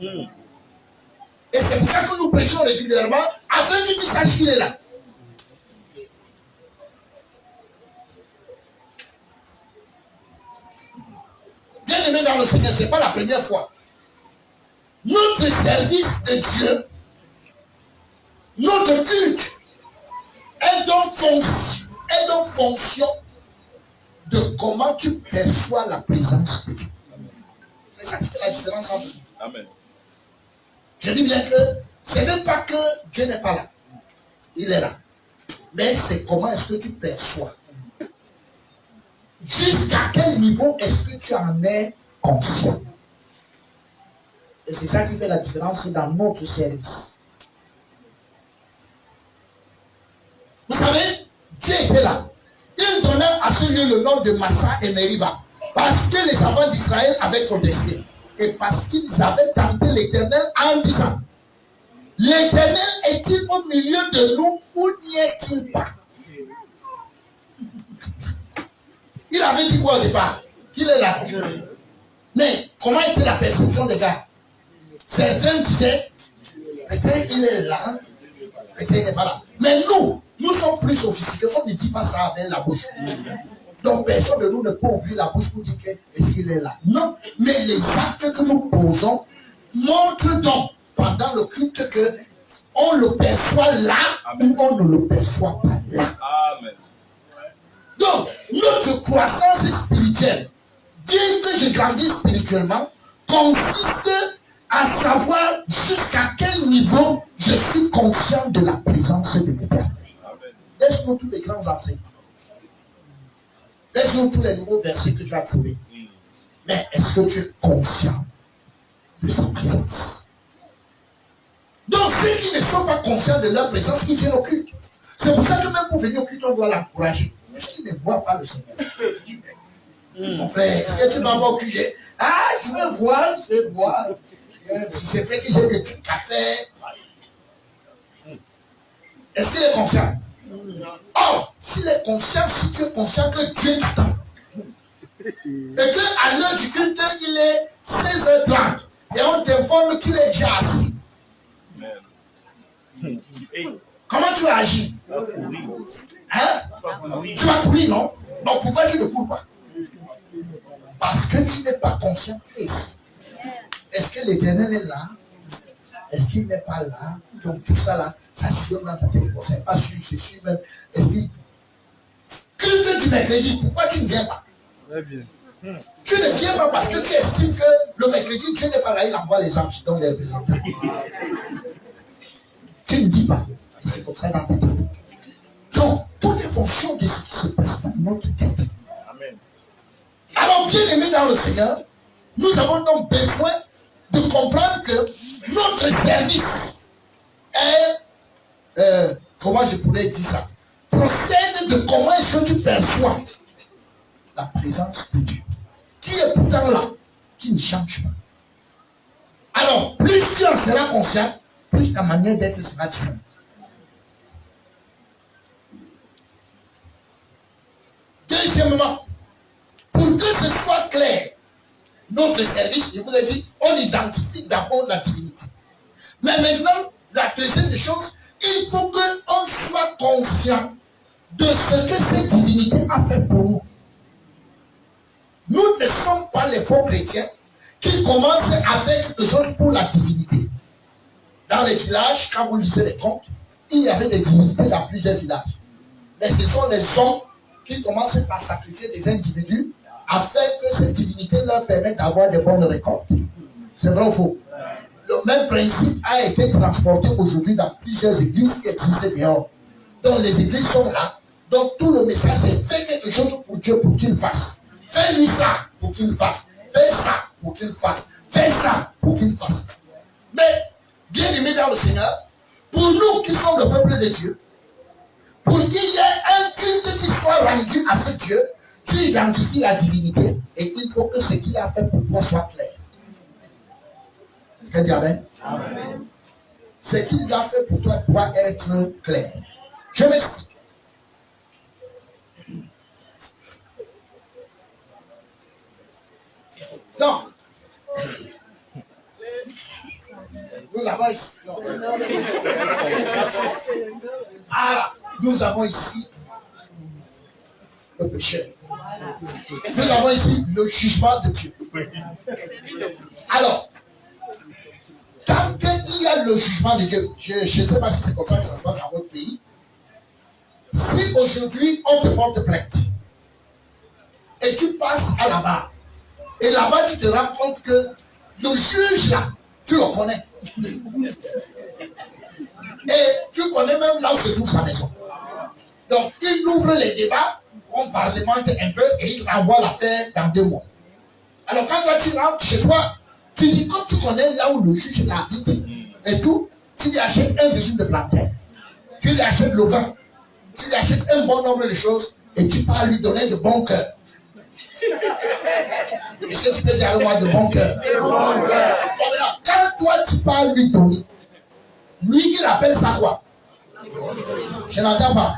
Et c'est pour ça que nous prêchons régulièrement afin que tu saches qu'il est là. Bien aimé dans le Seigneur, ce n'est pas la première fois. Notre service de Dieu, notre culte, est donc fonction de comment tu perçois la présence de Dieu. C'est ça qui fait la différence entre nous. Amen. Je dis bien que ce n'est pas que Dieu n'est pas là. Il est là. Mais c'est comment est-ce que tu perçois. Jusqu'à quel niveau est-ce que tu en es conscient? Et c'est ça qui fait la différence dans notre service. Vous savez, Dieu était là. Il donnait à ce lieu le nom de Massa et Meriba. Parce que les enfants d'Israël avaient protesté. Et parce qu'ils avaient tenté l'Éternel en disant, l'Éternel est-il au milieu de nous ou n'y est-il pas? Il avait dit quoi au départ? Qu'il est là. Mais comment était la perception des gars? Certains disaient, peut-être il est là, peut-être il n'est pas là. Mais nous, Nous sommes plus sophistiqués. On ne dit pas ça avec la bouche. Donc personne de nous ne peut ouvrir la bouche pour dire que est-ce qu'il est là. Non, mais les actes que nous posons montrent donc pendant le culte que on le perçoit là. Amen. Ou on ne le perçoit pas là. Amen. Donc notre croissance spirituelle, dire que je grandis spirituellement, consiste à savoir jusqu'à quel niveau je suis conscient de la présence de l'Éternel. Laisse-nous tous les grands enseignements. Laisse-nous tous les nouveaux versets que tu as trouvés. Mais est-ce que tu es conscient de sa présence? Donc ceux qui ne sont pas conscients de leur présence, ils viennent au culte. C'est pour ça que même pour venir au culte, on doit l'encourager. Puisqu'ils ne voient pas le Seigneur. Mon frère, est-ce que tu m'as au culte? Ah, je vais voir. C'est vrai que j'ai des trucs à faire. Est-ce qu'il est conscient? Or, s'il est conscient, si tu es conscient que Dieu t'attend, et qu'à l'heure du culte, il est 16h30, et on t'informe qu'il est déjà assis. Comment tu vas agir? Hein? Tu vas courir, non? Donc pourquoi tu ne cours pas? Parce que tu n'es pas conscient, tu es ici. Est-ce que l'Éternel est là? Est-ce qu'il n'est pas là? Donc tout ça là, ça sillonne dans ta tête. Bon, c'est pas sûr, c'est sûr même. Est-ce qu'il... Culte du mercredi, pourquoi tu ne viens pas? Très bien. Tu ne viens pas parce que tu estimes que le mercredi, Dieu n'est pas là, il envoie les anges, donc les représentants. Tu ne dis pas. C'est comme ça dans ta tête. Donc, tout est fonction de ce qui se passe dans notre tête. Amen. Alors, bien aimé dans le Seigneur, nous avons donc besoin de comprendre que notre service est, comment je pourrais dire ça, procède de comment est-ce que tu perçois la présence de Dieu, qui est pourtant là, qui ne change pas. Alors, plus tu en seras conscient, plus ta manière d'être sera différente. Deuxièmement, pour que ce soit clair, notre service, je vous l'ai dit, on identifie d'abord la divinité. Mais maintenant, la deuxième des choses, il faut qu'on soit conscient de ce que cette divinité a fait pour nous. Nous ne sommes pas les faux chrétiens qui commencent avec quelque chose pour la divinité. Dans les villages, quand vous lisez les contes, il y avait des divinités dans plusieurs villages. Mais ce sont les hommes qui commencent par sacrifier des individus afin que cette divinité leur permette d'avoir de bonnes récoltes. C'est vrai ou faux? Le même principe a été transporté aujourd'hui dans plusieurs églises qui existent dehors. Donc les églises sont là. Donc tout le message c'est fais quelque chose pour Dieu pour qu'il fasse. Fais-lui ça pour qu'il fasse. Fais ça pour qu'il fasse. Fais ça pour qu'il fasse. Mais, bien aimé dans le Seigneur, pour nous qui sommes le peuple de Dieu, pour qu'il y ait un culte qui soit rendu à ce Dieu, tu identifies la divinité et il faut que ce qu'il a fait pour toi soit clair. Quelqu'un dit amen? Amen. Ce qu'il a fait pour toi doit être clair. Je m'explique. Donc, nous avons ici. Ah, nous avons ici le péché. Nous avons ici le jugement de Dieu. Alors, quand il y a le jugement de Dieu, je ne sais pas si c'est comme ça que ça se passe dans votre pays. Si aujourd'hui on te porte plainte et tu passes à la barre, et là-bas tu te rends compte que le juge là, tu le connais. Et tu connais même là où se trouve sa maison. Donc il ouvre les débats, on parlemente un peu et il renvoie l'affaire dans 2 mois. Alors quand toi tu rentres chez toi, tu dis quand tu connais là où le juge habite et tout, tu lui achètes un régime de plantain, tu lui achètes le vin, tu lui achètes un bon nombre de choses et tu vas lui donner de bon cœur. Est-ce que tu peux dire à moi de bon cœur? Quand toi tu parles lui donner, lui il appelle ça quoi? Je n'entends pas.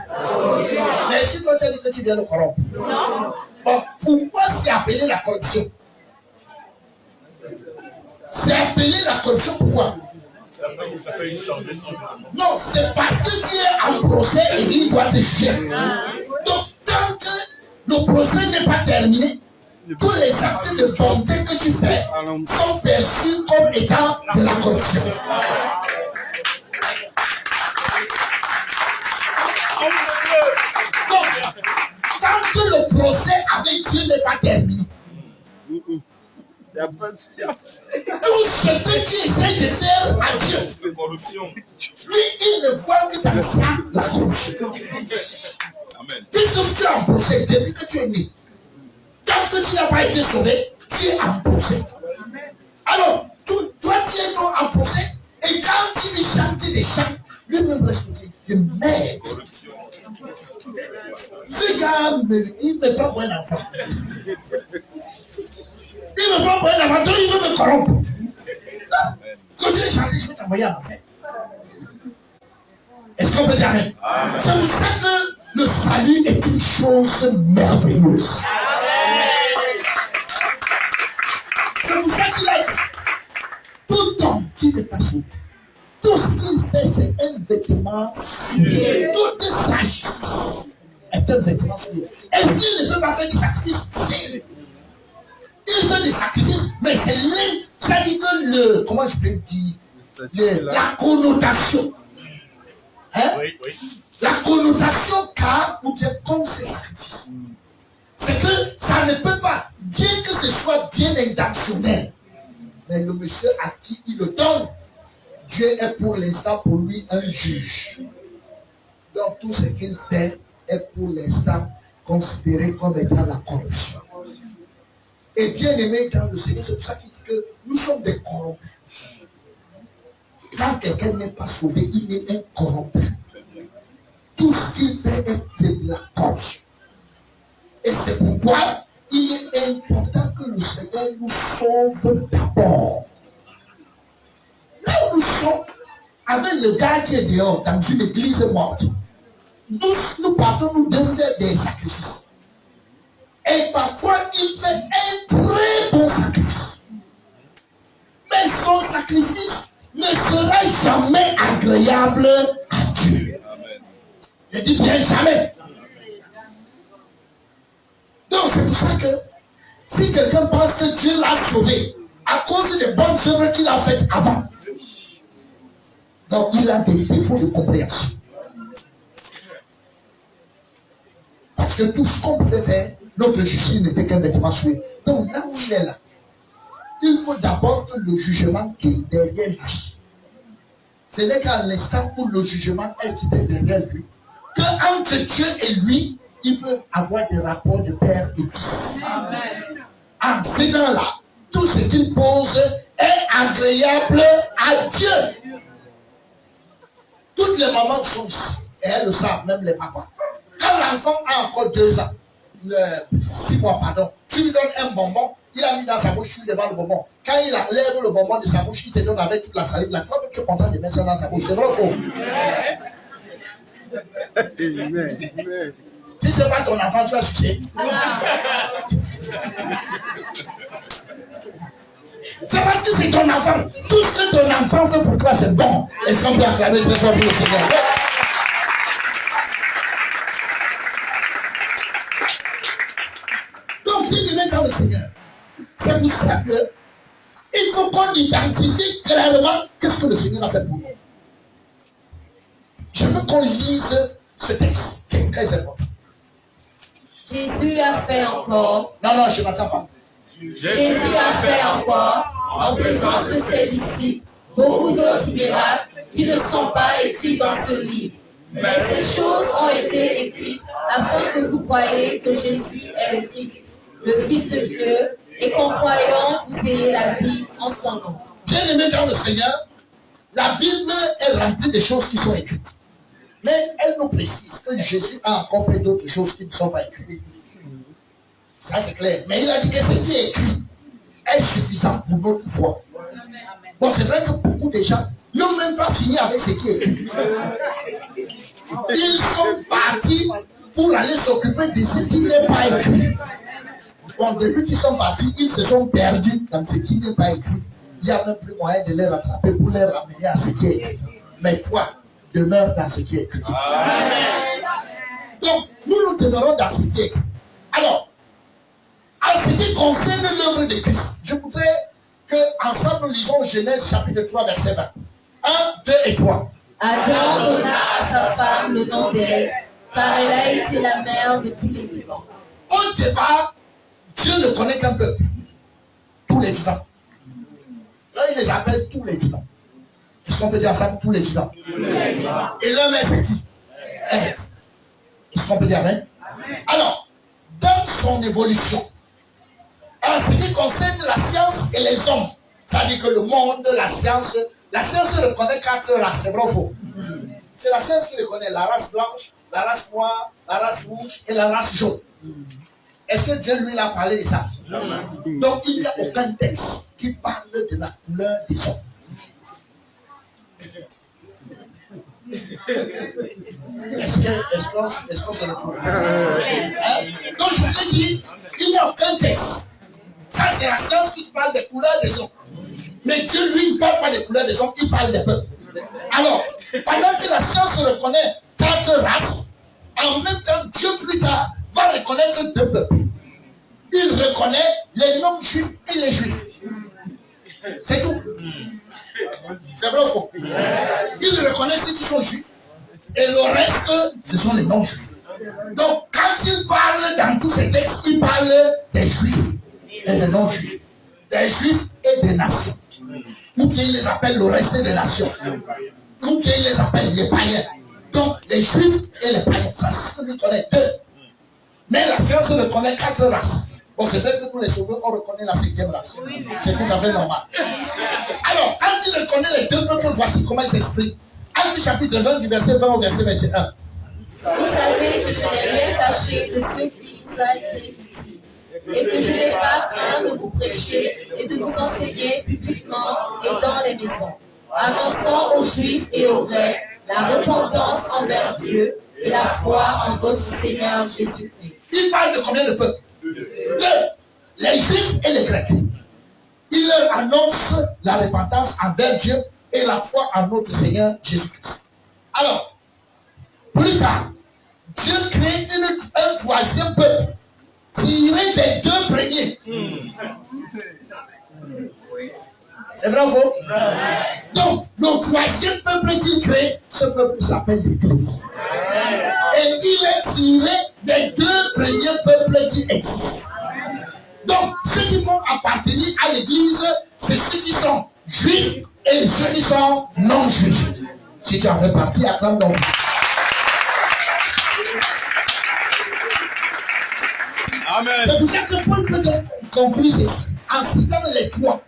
Mais est-ce que toi tu as dit que tu viens le corrompre? Non. Bon, pourquoi c'est appelé la corruption? C'est appelé la corruption pourquoi? Non, c'est parce que tu es en un procès et il doit te juger. Donc, tant que le procès n'est pas terminé, tous les actes de bonté que tu fais sont perçus comme étant de la corruption. Donc, tant que le procès avec Dieu n'est pas terminé, tout ce que tu essaies de faire à Dieu, lui, il ne voit que dans ça la corruption. Puisque tu es en procès depuis que tu es né, tant que tu n'as pas été sauvé, tu es en procès. Alors, toi tu es donc en procès, et quand tu lui chantes des chants, lui-même reste de merde. Ce gars, il me prend pour un enfant. Il me prend pour un enfant, donc il veut me corrompre. Quand tu es chanté, je vais t'envoyer en enfer. Est-ce qu'on peut dire amen? C'est pour ça que le salut est une chose merveilleuse. C'est pour ça qu'il a dit, tout homme qui n'est pas sauvé, tout ce qu'il fait, c'est un vêtement souillé. Toute sa justice est un vêtement souillé. Est-ce qu'il ne peut pas faire des sacrifices? Il fait des sacrifices, mais c'est c'est-à-dire que comment je peux dire, la connotation. Hein? Oui. La connotation qu'a ou bien comme ces sacrifices. C'est que ça ne peut pas, bien que ce soit bien intentionnel, mais le monsieur à qui il le donne, Dieu est pour l'instant pour lui un juge. Donc tout ce qu'il fait est pour l'instant considéré comme étant la corruption. Et bien aimé dans le Seigneur, c'est pour ça qu'il dit que nous sommes des corrompus. Quand quelqu'un n'est pas sauvé, il est incorrompu. Tout ce qu'il fait est de la corruption. Et c'est pourquoi il est important que le Seigneur nous sauve d'abord. Là où nous sommes, avec le gars qui est dehors, dans une église morte, nous partons nous devons faire des sacrifices. Et parfois, il fait un très bon sacrifice. Mais son sacrifice ne sera jamais agréable à Dieu. Je dis bien jamais. Donc c'est pour ça que si quelqu'un pense que Dieu l'a sauvé à cause des bonnes œuvres qu'il a faites avant, donc il a des défauts de compréhension. Parce que tout ce qu'on pouvait faire, notre justice n'était qu'un vêtement souillé. Donc là où il est là, il faut d'abord que le jugement qui est derrière lui. Ce n'est qu'à l'instant où le jugement est derrière lui, qu'entre Dieu et lui, il peut avoir des rapports de père et fils. En ce temps-là, tout ce qu'il pose est agréable à Dieu. Toutes les mamans sont ici, et elles le savent, même les papas. Quand l'enfant a encore 2 ans, 6 mois, pardon, tu lui donnes un bonbon, il a mis dans sa bouche, tu lui demandes le bonbon. Quand il enlève le bonbon de sa bouche, il te donne avec toute la salive. Là, comme tu es content de mettre ça dans ta bouche, c'est vrai ou faux? Si ce n'est pas ton enfant, tu vas sucer. C'est parce que c'est ton enfant. Tout ce que ton enfant fait pour toi, c'est bon. Est-ce qu'on peut acclamer très fort pour le Seigneur? Donc, si tu mets dans le Seigneur, c'est pour ça que il faut qu'on identifie clairement qu'est-ce que le Seigneur a fait pour nous. Je veux qu'on lise ce texte qui est très important. Jésus a fait encore. Non, je n'entends pas. Jésus a fait encore, en présence de ses disciples, beaucoup d'autres miracles qui ne sont pas écrits dans ce livre. Mais ces choses ont été écrites afin que vous croyiez que Jésus est le Christ, le Fils de Dieu, et qu'en croyant, vous ayez la vie en son nom. Bien aimé dans le Seigneur, la Bible est remplie de choses qui sont écrites. Mais elle nous précise que Jésus a encore fait d'autres choses qui ne sont pas écrites. Ça c'est clair. Mais il a dit que ce qui est écrit est suffisant pour notre foi. Bon, c'est vrai que beaucoup de gens n'ont même pas fini avec ce qui est écrit. Ils sont partis pour aller s'occuper de ce qui n'est pas écrit. Bon, depuis qu'ils sont partis, ils se sont perdus dans ce qui n'est pas écrit. Il n'y a même plus moyen de les rattraper pour les ramener à ce qui est écrit. Mais toi, demeure dans ce qui est écrit. Donc, nous demeurons dans ce qui est écrit. Alors, en ce qui concerne l'œuvre de Christ, je voudrais que ensemble nous lisons Genèse chapitre 3, verset 20. 1, 2 et 3. Adam donna à sa femme le nom d'Ève, car elle a été la mère de tous les vivants. Au départ, Dieu ne connaît qu'un peuple. Tous les vivants. Là, il les appelle tous les vivants. Est-ce qu'on peut dire ça? Tous les vivants. Et l'homme, c'est qui? Ève. Est-ce qu'on peut dire amen? Alors, dans son évolution, en ce qui concerne la science et les hommes, c'est-à-dire que le monde, la science reconnaît 4 races, c'est vrai ou faux? C'est la science qui reconnaît la race blanche, la race noire, la race rouge et la race jaune. Est-ce que Dieu lui a parlé de ça? Donc il n'y a aucun texte qui parle de la couleur des hommes. Est-ce qu'on se retrouve? Donc je vous ai dit, il n'y a aucun texte. Ça c'est la science qui parle des couleurs des hommes. Mais Dieu lui ne parle pas des couleurs des hommes, il parle des peuples. Alors, pendant que la science reconnaît 4 races, en même temps Dieu plus tard va reconnaître 2 peuples. Il reconnaît les non-juifs et les juifs. C'est tout. C'est vrai ou faux? Il reconnaît ceux qui sont juifs et le reste, ce sont les non-juifs. Donc, quand il parle dans tous ces textes, il parle des juifs et des non-juifs, des juifs et des nations. Ou bien il les appelle le reste des nations. Ou bien il les appelle les païens. Donc, les juifs et les païens, ça, c'est lui connaît 2. Mais la science reconnaît 4 races. Bon, c'est vrai que nous les sauveurs, on reconnaît la 5e race. C'est tout à fait normal. Alors, quand il reconnaît les 2 peuples, voici comment il s'exprime. Acte chapitre 20, du verset 20 au verset 21. Vous savez que je n'ai rien caché de ce qui vous a été ici, et que je n'ai pas craint de vous prêcher et de vous enseigner publiquement et dans les maisons, annonçant aux Juifs et aux Grecs la repentance envers Dieu et la foi en notre Seigneur Jésus-Christ. Il parle de combien de peuples? 2. Les Juifs et les Grecs. Il leur annonce la repentance envers Dieu et la foi en notre Seigneur Jésus-Christ. Alors, plus tard, Dieu crée un 3e peuple tiré des 2 premiers. C'est vrai ou faux? Donc, le 3e peuple qu'il crée, ce peuple s'appelle l'Église. Et il est tiré des 2 premiers peuples qui existent. Donc, ceux qui vont appartenir à l'Église, c'est ceux qui sont juifs et ceux qui sont non-juifs. Si tu en fais partie, acclame donc. Amen. C'est pour ça que Paul peut donc conclure ceci. En citant les 3,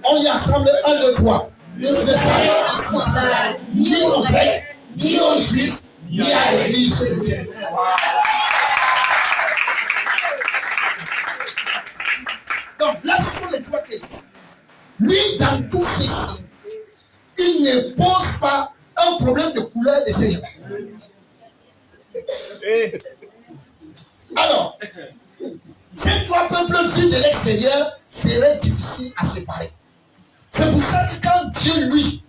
on y assemble 1, 2, 3. Ne vous savez en scandale ni aux Grecs, ni aux Juifs, ni à l'Église de Dieu. Donc là, ce sont les 3 textes. Lui, dans tout ceci, il ne pose pas un problème de couleur de ces gens. Alors, ces 3 peuples vus de l'extérieur seraient difficiles à séparer. C'est pour ça que quand Dieu, lui,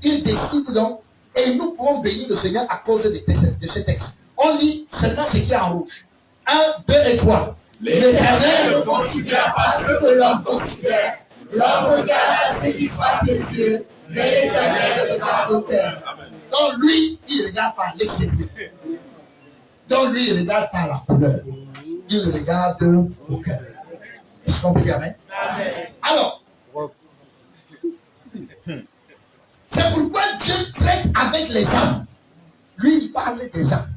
il décide donc, et nous pouvons bénir le Seigneur à cause de ces textes. On lit seulement ce qui est en rouge. 1, 2 et 3. L'Éternel ne considère pas ce que l'homme considère. L'homme regarde à ce qui frappe les yeux, mais l'Éternel regarde au cœur. Donc lui, il regarde par l'extérieur. Donc lui, il regarde par la couleur. Il regarde au cœur. Est-ce qu'on peut dire amen? Alors, c'est pourquoi Dieu traite avec les âmes. Lui, il parle des âmes.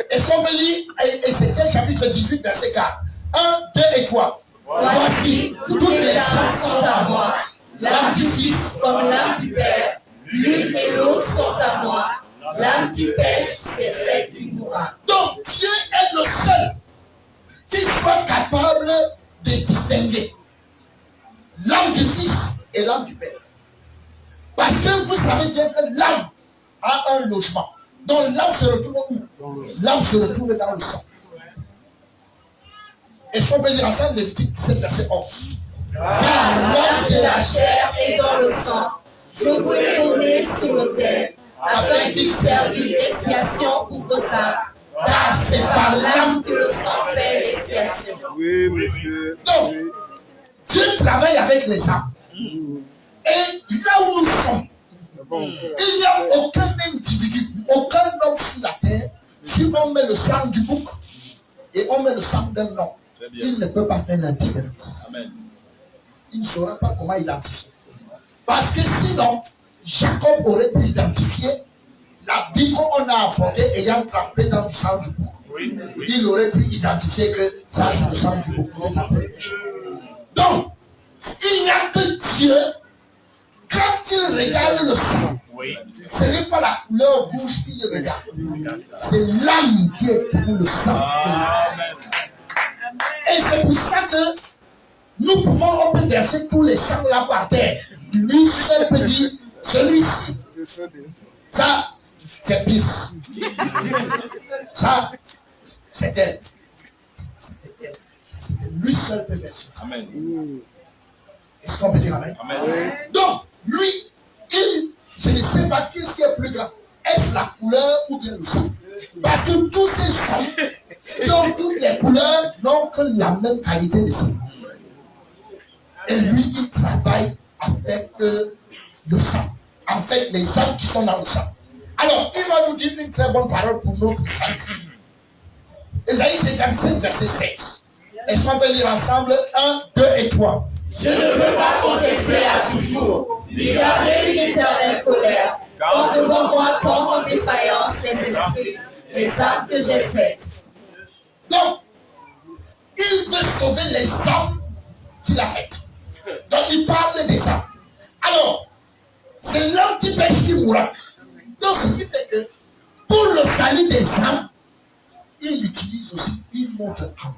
Est-ce qu'on peut lire Ézéchiel chapitre 18, verset 4. 1, 2 et 3. Voici, toutes les âmes sont à moi. L'âme du Fils comme l'âme du Père. L'une et l'autre sont à moi. L'âme qui pêche, c'est celle qui mourra. Donc Dieu est le seul qui soit capable de distinguer l'âme du Fils et l'âme du Père. Parce que vous savez bien que l'âme a un logement. Donc l'âme se retrouve où? L'âme se retrouve dans le sang. Est-ce qu'on peut dire ensemble Lévitique 17, verset 11? Car l'âme de la chair est dans le sang. Je vous l'ai donné sur l'autel, afin qu'il servit d'expiation pour vos âmes. Car c'est par l'âme que le sang fait l'expiation. Oui, monsieur. Donc, Dieu travaille avec les âmes. Et là où nous sommes, il n'y a aucun individu, aucun homme sur la terre, si on met le sang du bouc et on met le sang d'un homme, il ne peut pas faire la différence. Amen. Il ne saura pas comment identifier. Parce que sinon, Jacob aurait pu identifier la Bible qu'on a affrontée ayant trempé dans le sang du bouc. Oui, oui. Il aurait pu identifier que ça c'est le sang du bouc. Donc, il n'y a que Dieu. Quand il regarde le sang, Oui. ce n'est pas la couleur rouge qu'il regarde. C'est l'âme qui est pour le sang. Amen. Et c'est pour ça que nous pouvons on peut verser tous les sangs là par terre. Lui seul peut dire, celui-ci, ça, c'est pire. Ça, c'est elle. Lui seul peut verser. Amen. Est-ce qu'on peut dire amen? Amen. Donc, lui, je ne sais pas qu'est-ce qui est plus grand. Est-ce la couleur ou bien le sang? Parce que tous ces sangs, qui ont toutes les couleurs, n'ont que la même qualité de sang. Et lui, il travaille avec le sang. En fait, les sangs qui sont dans le sang. Alors, il va nous dire une très bonne parole pour notre sang. Ésaïe 55, verset 16. Est-ce qu'on peut lire ensemble 1, 2 et 3? Je ne veux pas contester à toujours, ni garder une éternelle colère, quand devant moi tombent en défaillance les esprits, les âmes que j'ai faites. Donc, il veut sauver les âmes qu'il a faites. Donc, il parle des âmes. Alors, c'est l'homme qui pêche qui mourra. Donc, ce qui fait que, pour le salut des âmes, il utilise aussi une autre âme.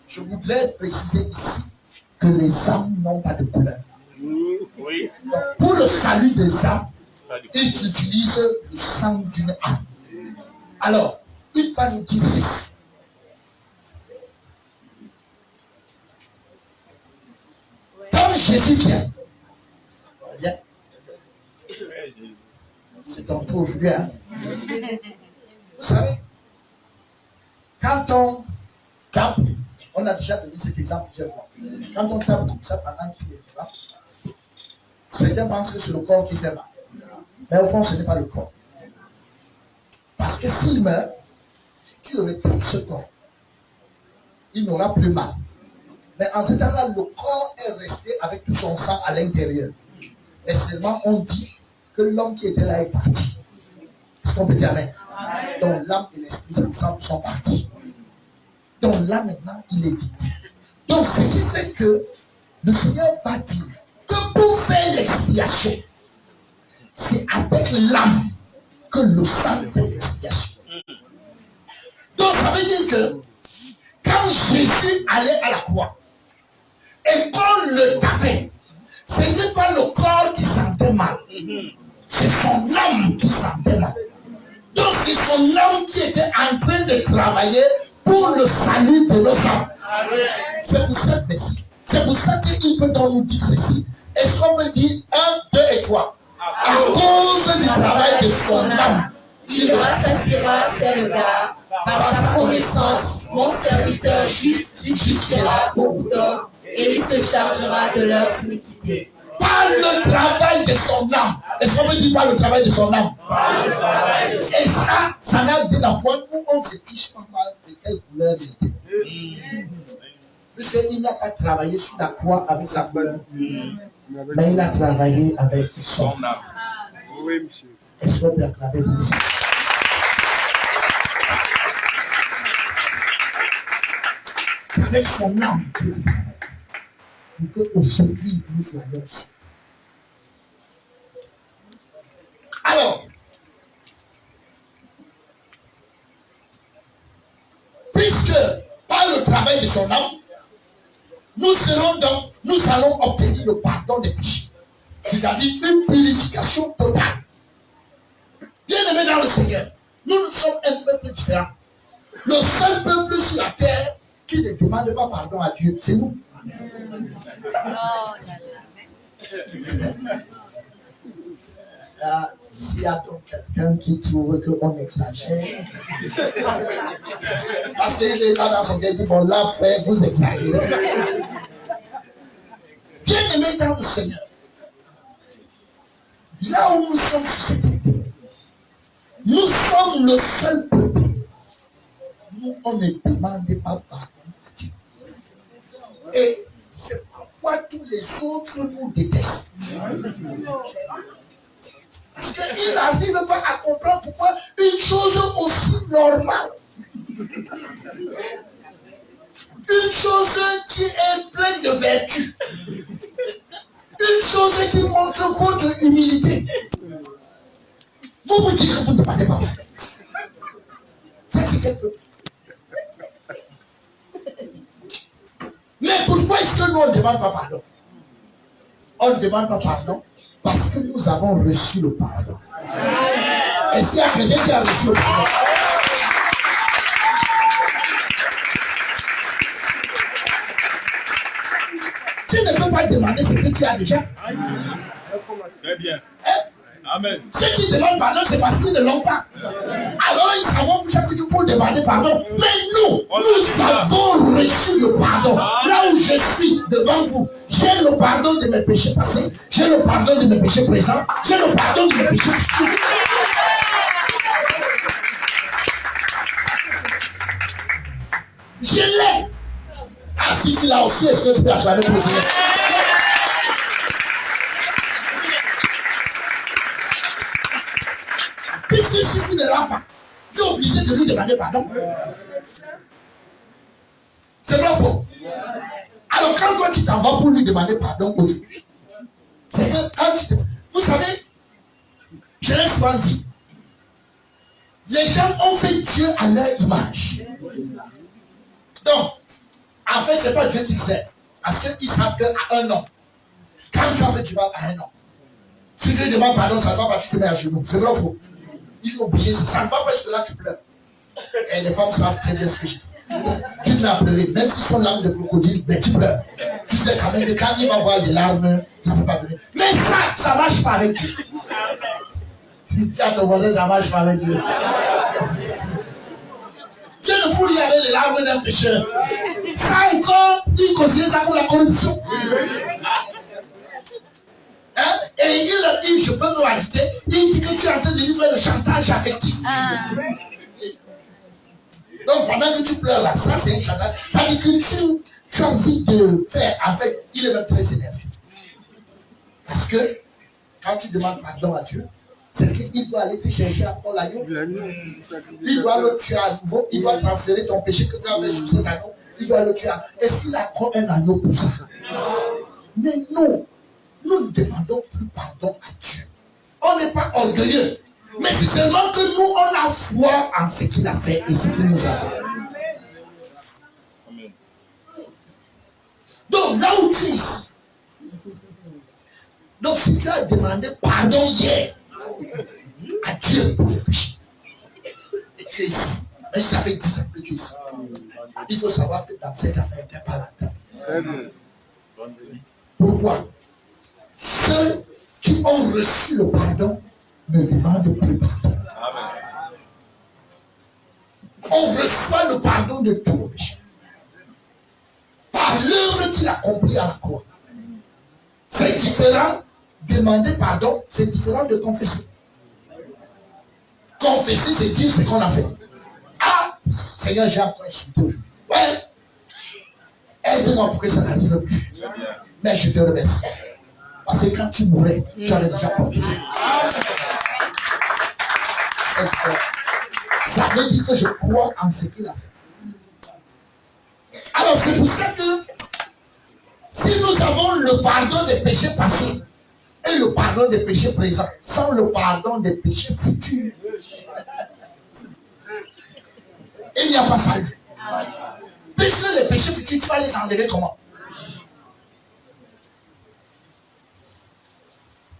Je voudrais préciser ici que les âmes n'ont pas de couleur. Oui. Donc, pour le salut des âmes, il utilise le sang d'une âme. Alors, il va nous dire ceci. Quand Jésus vient, c'est ton tour, Julien. Vous savez, quand on a déjà donné cet exemple plusieurs fois. Quand on tape comme ça pendant qu'il est là, certains pensent que c'est le corps qui fait mal. Mais au fond, ce n'est pas le corps. Parce que s'il meurt, tu retapes ce corps. Il n'aura plus mal. Mais en ce temps-là, le corps est resté avec tout son sang à l'intérieur. Et seulement on dit que l'homme qui était là est parti. Est-ce qu'on peut dire amen? Donc l'âme et l'esprit ensemble sont partis. Donc là maintenant, il est vide. Donc ce qui fait que le Seigneur va dire que pour faire l'expiation, c'est avec l'âme que le sang fait l'expiation. Donc ça veut dire que quand Jésus allait à la croix et qu'on le tapait, ce n'est pas le corps qui sentait mal, c'est son âme qui sentait mal. Donc c'est son âme qui était en train de travailler pour le salut de nos âmes. C'est pour ça, merci. C'est pour ça qu'il peut donc nous dire ceci. Est-ce qu'on peut dire 1, 2 et 3? À cause du travail de son âme, Il rassasiera ses regards. Par sa connaissance, mon serviteur juste justifiera beaucoup d'hommes et il se chargera de leur iniquité. par le travail de son âme. Est-ce qu'on peut dire par le travail de son âme? Et ça n'a dit la point où on se fiche pas mal de quelle couleur il était. Puisqu'il n'a pas travaillé sur la croix avec sa couleur, mais il a travaillé avec son âme. Oui, monsieur. Est-ce qu'on peut acclamer pour ça? Avec son âme, pour qu'aujourd'hui nous soyons ici. Alors, puisque par le travail de son âme, nous allons obtenir le pardon des péchés, c'est-à-dire une purification totale. Bien aimé dans le Seigneur, nous sommes un peuple différent. Le seul peuple sur la terre qui ne demande pas pardon à Dieu, c'est nous. S'il y a donc quelqu'un qui trouve qu'on exagère, parce qu'il est là dans son cœur, il dit, bon là, frère, vous exagérez. Bien aimé dans le Seigneur, là où nous sommes sur cette terre, nous sommes le seul peuple. Nous, on ne demande pas pardon à Dieu. Et c'est pourquoi tous les autres nous détestent. Parce qu'ils n'arrivent pas à comprendre pourquoi une chose aussi normale, une chose qui est pleine de vertu, une chose qui montre votre humilité, vous vous dites que vous ne demandez pas. Ça c'est quelque chose. Mais pourquoi est-ce que nous on ne demande pas pardon? On ne demande pas pardon parce que nous avons reçu le pardon. Est-ce qu'il y a quelqu'un qui a reçu le pardon? Tu ne peux pas demander ce que tu as déjà. Très bien. Amen. Ceux qui demandent pardon, c'est parce qu'ils ne l'ont pas. Alors ils savent chaque jour pour demander pardon. Mais nous avons reçu le pardon. Là où je suis devant vous, j'ai le pardon de mes péchés passés, j'ai le pardon de mes péchés présents, j'ai le pardon de mes péchés futurs. Je l'ai. Ah, si tu l'as aussi, est-ce que tu peux acclamer pour le Seigneur? Puisque si tu ne l'as pas, tu es obligé de lui demander pardon. C'est vrai ou faux? Alors quand toi tu t'en vas pour lui demander pardon aujourd'hui, c'est que quand tu te... Vous savez, je l'ai souvent dit, les gens ont fait Dieu à leur image. Donc, en fait, ce n'est pas Dieu qui sait. Parce qu'ils savent qu'à un an, quand tu as fait du mal à un an, si Dieu demande pardon, ça ne va pas, tu te mets à genoux. C'est vrai ou faux? Il est obligé, ça ne va pas parce que là tu pleures. Et les femmes savent très bien ce que je dis. Tu te mets à pleurer, même si son larme de crocodile, mais tu pleures. Tu sais quand même que quand il va voir les larmes, ça ne va pas donner. Mais ça ne marche pas avec Dieu. Dis à ton voisin, ça ne marche pas avec Dieu. Dieu ne fout rien avec les larmes d'un pécheur. Ça encore, il considère ça comme la corruption. Hein? Et il a dit, je peux me rajouter, il dit que tu es en train de lui faire le chantage affectif. Donc pendant que tu pleures là, ça c'est un chantage. Parce que tu as envie de faire, en fait, il est même très énervé. Parce que quand tu demandes pardon à Dieu, c'est qu'il doit aller te chercher encore l'agneau. Il doit le tuer à nouveau, il doit transférer ton péché que tu avais sur cet agneau. Il doit le tuer. Est-ce qu'il a encore un agneau pour ça? Mais non. Nous ne demandons plus pardon à Dieu. On n'est pas orgueilleux. Mais c'est seulement que nous, on a foi en ce qu'il a fait et ce qu'il nous a fait. Donc, là où tu es, donc si tu as demandé pardon hier à Dieu pour le péché, tu es ici. Mais ça fait 10 ans que tu es ici. Il faut savoir que dans cette affaire, tu n'es pas là-dedans. Pourquoi? Ceux qui ont reçu le pardon ne demandent plus pardon. On reçoit le pardon de tous nos péchés. Par l'œuvre qu'il a accomplie à la croix. C'est différent. Demander pardon, c'est différent de confesser. Confesser, c'est dire ce qu'on a fait. Ah, Seigneur, j'ai encore insulté aujourd'hui. Ouais. Aide-moi pour que ça n'arrive plus. Mais je te remercie. Parce que quand tu mourrais, tu avais déjà confessé. Ça veut dire que je crois en ce qu'il a fait. Alors c'est pour ça que si nous avons le pardon des péchés passés et le pardon des péchés présents, sans le pardon des péchés futurs, il n'y a pas salut. Puisque les péchés futurs, tu vas les enlever comment?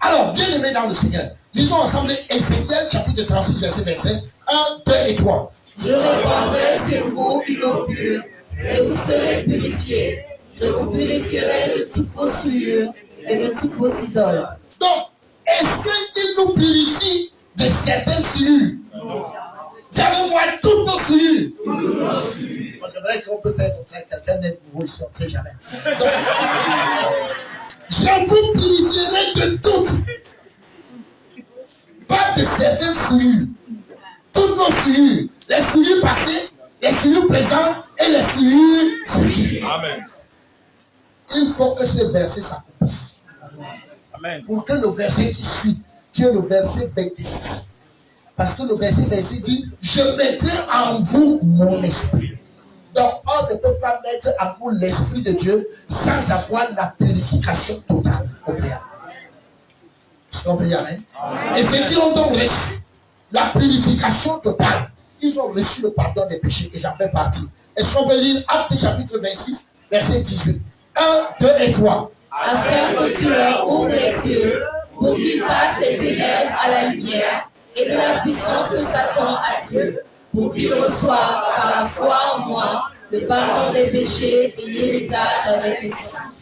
Alors, bien aimé dans le Seigneur, lisons ensemble Ézéchiel chapitre 36, verset 25, 1, 2 et 3. Je répandrai sur vous une eau pure, et vous serez purifiés. Je vous purifierai de toutes vos souillures et de toutes vos idoles. Donc, Est-ce qu'il nous purifie de certaines souillures? J'avais moi toutes nos souillures. Moi, c'est vrai qu'on peut faire comme ça, quelqu'un n'est nouveau ici, on ne sait jamais. Donc, je vous purifierai de toutes. Pas de certaines souillures. Toutes nos souillures. Les souillures passées, les souillures présentes et les souillures futures. Amen. Il faut que ce verset s'accomplisse. Amen. Pour que le verset qui suit, qui est le verset 26. Parce que le verset 26 dit, je mettrai en vous mon esprit. Donc, on ne peut pas mettre en vous l'esprit de Dieu sans avoir la purification totale au préalable. Est-ce qu'on peut dire amen? Et ceux qui ont donc reçu la purification totale, ils ont reçu le pardon des péchés et j'en fais partie. Est-ce qu'on peut lire Actes chapitre 26, verset 18? 1, 2 et 3. Afin que tu leur ouvres les yeux pour qu'ils passent des ténèbres à la lumière et de la puissance de Satan à Dieu, pour qu'ils reçoivent par la foi en moi le pardon des péchés et l'héritage avec les saints.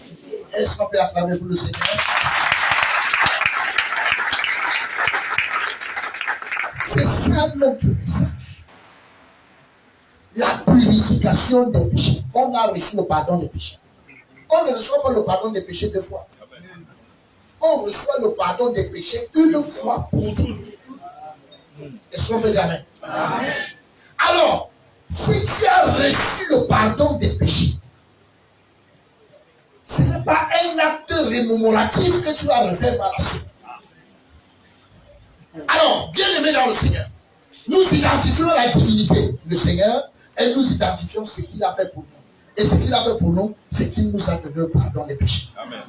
Est-ce qu'on peut acclamer pour le Seigneur? C'est ça notre message. La purification des péchés. On a reçu le pardon des péchés. On ne reçoit pas le pardon des péchés deux fois. On reçoit le pardon des péchés une fois pour toutes. Est-ce qu'on peut dire amen? Alors, si tu as reçu le pardon des péchés, ce n'est pas un acte rémémoratif que tu vas refaire par la suite. Alors, bien aimé dans le Seigneur, nous identifions la divinité du Seigneur et nous identifions ce qu'il a fait pour nous. Et ce qu'il a fait pour nous, c'est qu'il nous a donné le pardon des péchés. Amen.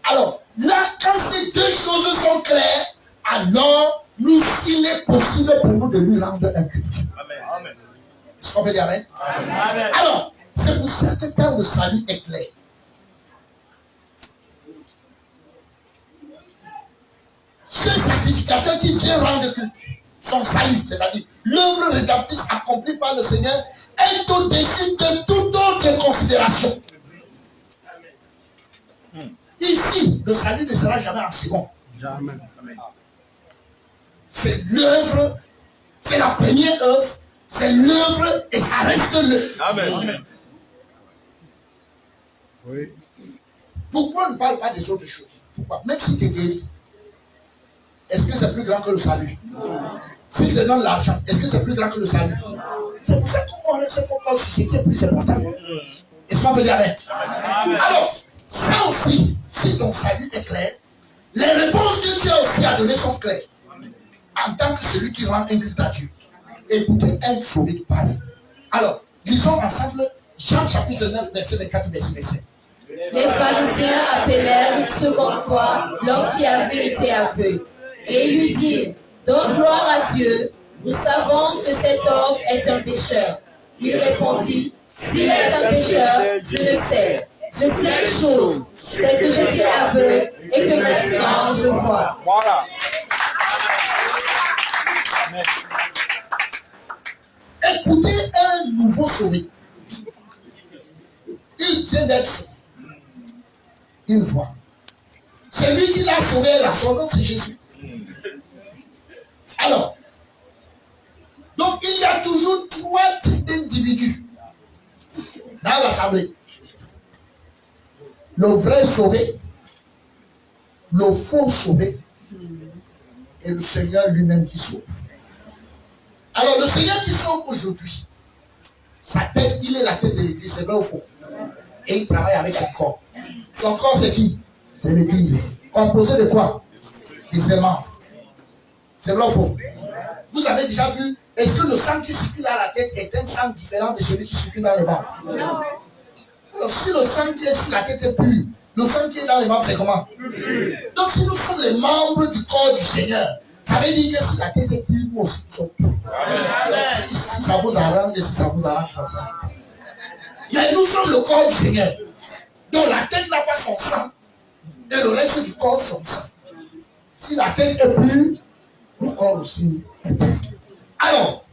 Alors, là, quand ces deux choses sont claires, alors, il est possible pour nous de lui rendre un culte. Amen. Est-ce qu'on peut dire amen? Amen. Alors, c'est pour ça que quand le salut est clair, ce sacrificateur qui vient rendre culte, son salut, c'est-à-dire l'œuvre rédemptrice accomplie par le Seigneur, est au-dessus de toute autre considération. Ici, le salut ne sera jamais en second. Jamais. C'est l'œuvre, c'est la première œuvre, c'est l'œuvre et ça reste l'œuvre. Amen. Oui. Pourquoi on ne parle pas des autres choses? Pourquoi? Même si tu es guéri, est-ce que c'est plus grand que le salut? Si tu te donnes l'argent, est-ce que c'est plus grand que le salut? C'est pour ça qu'on reste focus sur ce qui est plus important. Est-ce qu'on peut dire amen? Alors, ça aussi, si ton salut est clair, les réponses que tu as aussi à donner sont claires. En tant que celui qui rend un culte à Dieu. Écoutez, un sauvé de parole. Alors, lisons ensemble Jean chapitre 9, verset 24, verset 25. Les pharisiens appelèrent une seconde fois l'homme qui avait été aveugle et lui dirent, donne gloire à Dieu, nous savons que cet homme est un pécheur. Il répondit, s'il est un pécheur, je le sais. Je sais une chose, c'est que j'étais aveugle et que maintenant je vois. Voilà. Écoutez un nouveau sauvé. Il vient d'être sauvé. Il voit. C'est lui qui l'a sauvé, son nom c'est Jésus. Alors, donc il y a toujours trois types d'individus dans l'assemblée. Le vrai sauvé, le faux sauvé et le Seigneur lui-même qui sauve. Alors le Seigneur qui sauve aujourd'hui, sa tête, il est la tête de l'église, c'est vrai ou faux? Et il travaille avec son corps. Son corps c'est qui? C'est l'église. Composé de quoi? Des serments. C'est vrai ou faux? Vous avez déjà vu, est-ce que le sang qui circule à la tête est un sang différent de celui qui circule dans les membres? Non. Alors si le sang qui est sur la tête est pur, le sang qui est dans les membres c'est comment? Donc si nous sommes les membres du corps du Seigneur, ça veut dire que si la tête est pure, nous aussi nous sommes purs. Si ça vous arrange et si ça vous arrange comme ça. Mais nous sommes le corps du Seigneur. Donc la tête n'a pas son sang et le reste du corps son sang. Si la tête est pure, le corps aussi est pur. Alors,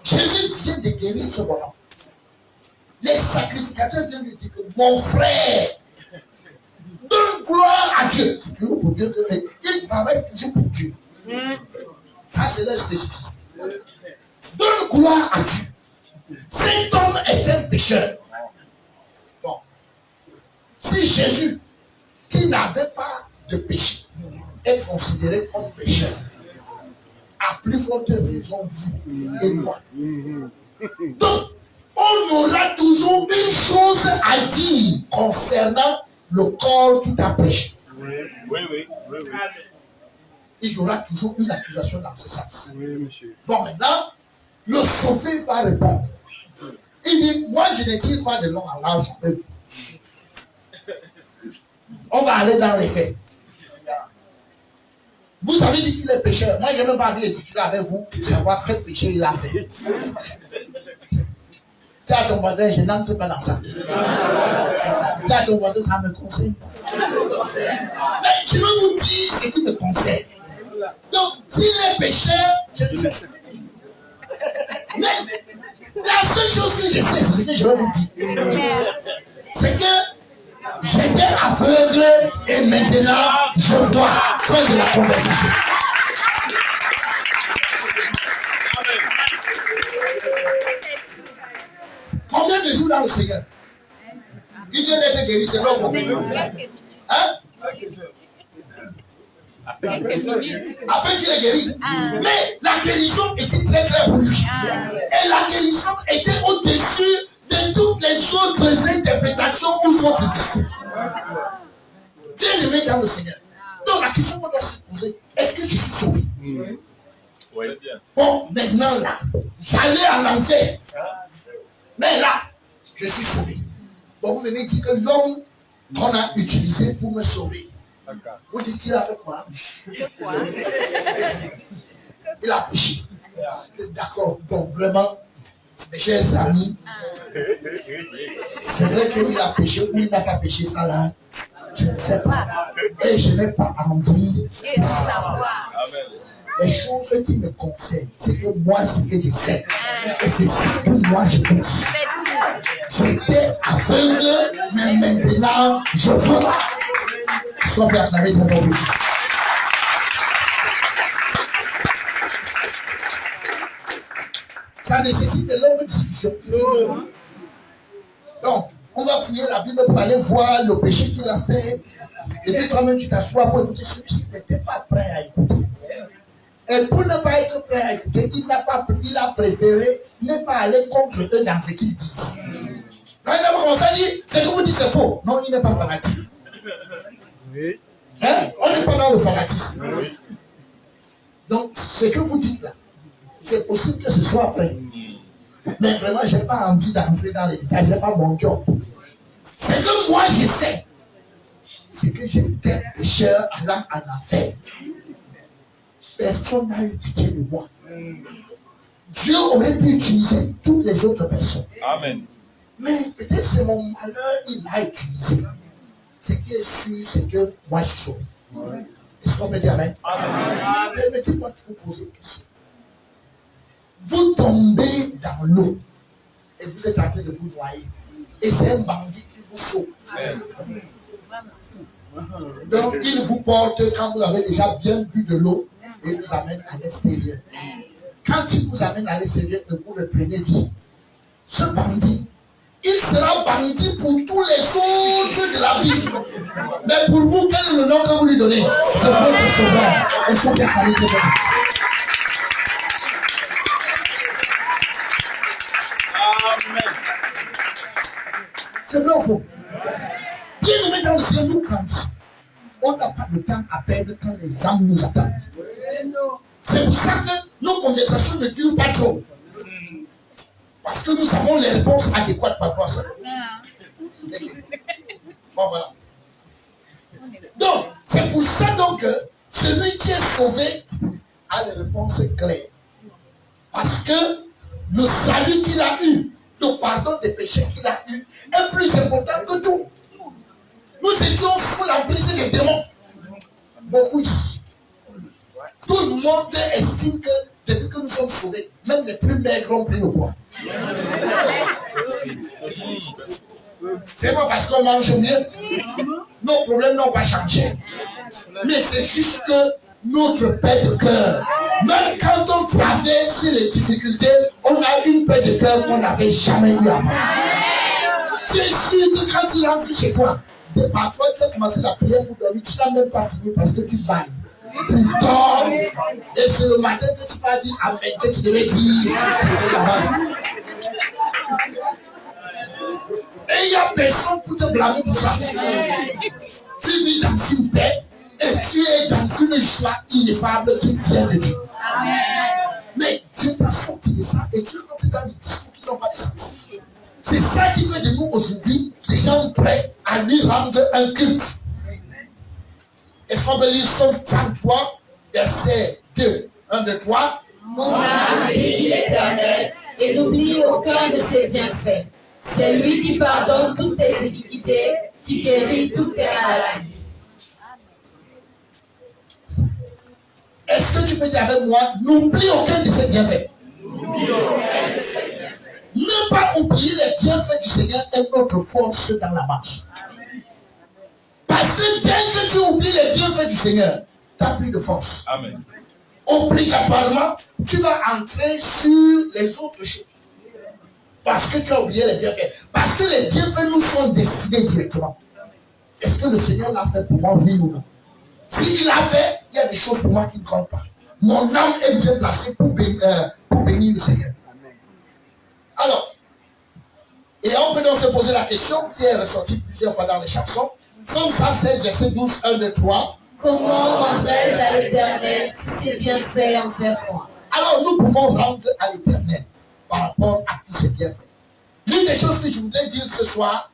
Jésus vient de guérir ce bonhomme. Les sacrificateurs viennent lui dire que mon frère, Donne gloire à Dieu. C'est toujours pour Dieu qu'il travaille toujours pour Dieu. Ça, c'est leur spécificité. Donne gloire à Dieu. Cet homme est un pécheur. Bon. Si Jésus, qui n'avait pas de péché, est considéré comme pécheur, à plus forte raison, vous et moi. Donc, on aura toujours une chose à dire concernant le corps qui t'a péché. Oui. Il y aura toujours une accusation dans ce sens. Bon, maintenant, le sauvé va répondre. Il dit, moi je ne tire pas de long en large avec vous. On va aller dans les faits. Vous avez dit qu'il est pécheur. Moi, je n'ai même pas envie de discuter avec vous pour savoir quel péché il a fait. Tu as ton voisin, je n'entre pas dans ça. Tu as ton voisin, ça me concerne pas. Mais je vais vous dire ce qui me concerne. Donc, s'il est pécheur, je le sais. Mais la seule chose que je sais, c'est ce que je vais vous dire. C'est que j'étais aveugle et maintenant je vois. Fin de la conversation. Combien de jours dans le Seigneur? Il vient d'être guéri, c'est l'homme. Hein? Après qu'il est guéri. Mais la guérison était très claire pour lui. Et la guérison était au-dessus de toutes les autres interprétations ou autres discours. Bien aimé dans le Seigneur. Donc la question qu'on doit se poser, est-ce que je suis sauvé? Oui, bien. Bon, maintenant là, j'allais en enfer. Mais là, je suis sauvé. Bon, vous venez dire que l'homme qu'on a utilisé pour me sauver, vous dites qu'il a fait quoi? Il a péché. D'accord, bon, vraiment, mes chers amis, c'est vrai qu'il a péché ou il n'a pas péché, ça là, je ne sais pas. Et je n'ai pas envie de savoir. Les choses qui me concernent, c'est que moi, ce que je sais, et c'est ce que moi je pense. J'étais aveugle, mais maintenant, je vois. Sois bien avec mon nom. Ça nécessite de longues discussions. Donc, on va fouiller la Bible pour aller voir le péché qu'il a fait. Et puis quand même tu t'assois pour écouter, celui-ci n'était pas prêt à écouter. Et pour ne pas être prêt à écouter, il a préféré ne pas aller contre eux dans ce qu'ils disent. Quand il a commencé à dire, c'est que vous dites c'est faux. Non, il n'est pas fanatique. Hein? On n'est pas dans le fanatisme. Donc, ce que vous dites là, c'est possible que ce soit vrai. Mais vraiment, je n'ai pas envie d'entrer dans les détails, ce n'est pas mon job. C'est que moi, je sais. C'est que j'étais pécheur allant en affaire. Personne n'a eu pitié de moi. Dieu aurait pu utiliser toutes les autres personnes. Amen. Mais peut-être c'est mon malheur, il l'a utilisé. Ce qui est sûr, c'est que moi je suis sauvé. Est-ce qu'on me dit amen? Permettez-moi de vous poser une question. Vous tombez dans l'eau et vous êtes en train de vous noyer. Et c'est un bandit qui vous sauve. Donc il vous porte quand vous avez déjà bien bu de l'eau et vous amène à l'extérieur. Quand il vous amène à l'extérieur et vous le prenez vie, ce bandit, il sera bandit pour tous les autres de la vie. Mais pour vous, quel est le nom que vous lui donnez? C'est votre sauveur. Est-ce qu'on peut parler de ça? C'est vrai ou faux? Bien aimé dans le Seigneur, nous grandissons. On n'a pas le temps à perdre quand les âmes nous attendent. C'est pour ça que nos conversations ne durent pas trop. Parce que nous avons les réponses adéquates par rapport à ça. Bon, voilà. Donc, c'est pour ça donc que celui qui est sauvé a les réponses claires. Parce que le salut qu'il a eu, le pardon des péchés qu'il a eu, est plus important que tout. Nous étions sous l'emprise des démons. Beaucoup ici. Tout le monde estime que depuis que nous sommes sauvés, même les plus maigres ont pris le poids. C'est pas parce qu'on mange mieux. nos problèmes n'ont pas changé. Mais c'est juste que notre paix de cœur, même quand on traverse les difficultés, on a une paix de cœur qu'on n'avait jamais eu avant. Tu es sûr que quand tu rentres chez toi, parfois tu as commencé la prière pour dormir, tu n'as même pas fini parce que tu bailles. Tu dors, et c'est le matin que tu vas dire amen, que tu devais dire. Et il n'y a personne pour te blâmer pour ça. Tu vis dans une paix et tu es dans une joie ineffable qui vient de Dieu. Mais Dieu t'a sorti de ça et tu es rentré dans des discours qui n'ont pas de sens. C'est ça qui fait de nous aujourd'hui des gens prêts à lui rendre un culte. Est-ce qu'on peut lire Psaume 33, verset 2, 1, 2, 3. Mon âme bénit l'Éternel et n'oublie aucun de ses bienfaits. C'est lui qui pardonne toutes tes iniquités, qui guérit toutes tes maladies. Est-ce que tu peux dire avec moi, n'oublie aucun de ses bienfaits? Ne pas oublier les bienfaits du Seigneur est notre force dans la marche. Parce que dès que tu oublies les bienfaits du Seigneur, tu n'as plus de force. Amen. Obligatoirement, tu vas entrer sur les autres choses. Parce que tu as oublié les bienfaits. Parce que les bienfaits nous sont destinés directement. Est-ce que le Seigneur l'a fait pour moi, oui ou non? S'il l'a fait, il y a des choses pour moi qui ne comptent pas. Mon âme est bien placée pour bénir le Seigneur. Alors, et on peut donc se poser la question qui est ressortie plusieurs fois dans les chansons. Psaume 116, verset 12, 1, 2, 3. Comment rendrai-je à l'Éternel ses bienfaits envers moi? Alors nous pouvons rendre à l'Éternel par rapport à tous ces bienfaits. L'une des choses que je voudrais dire ce soir,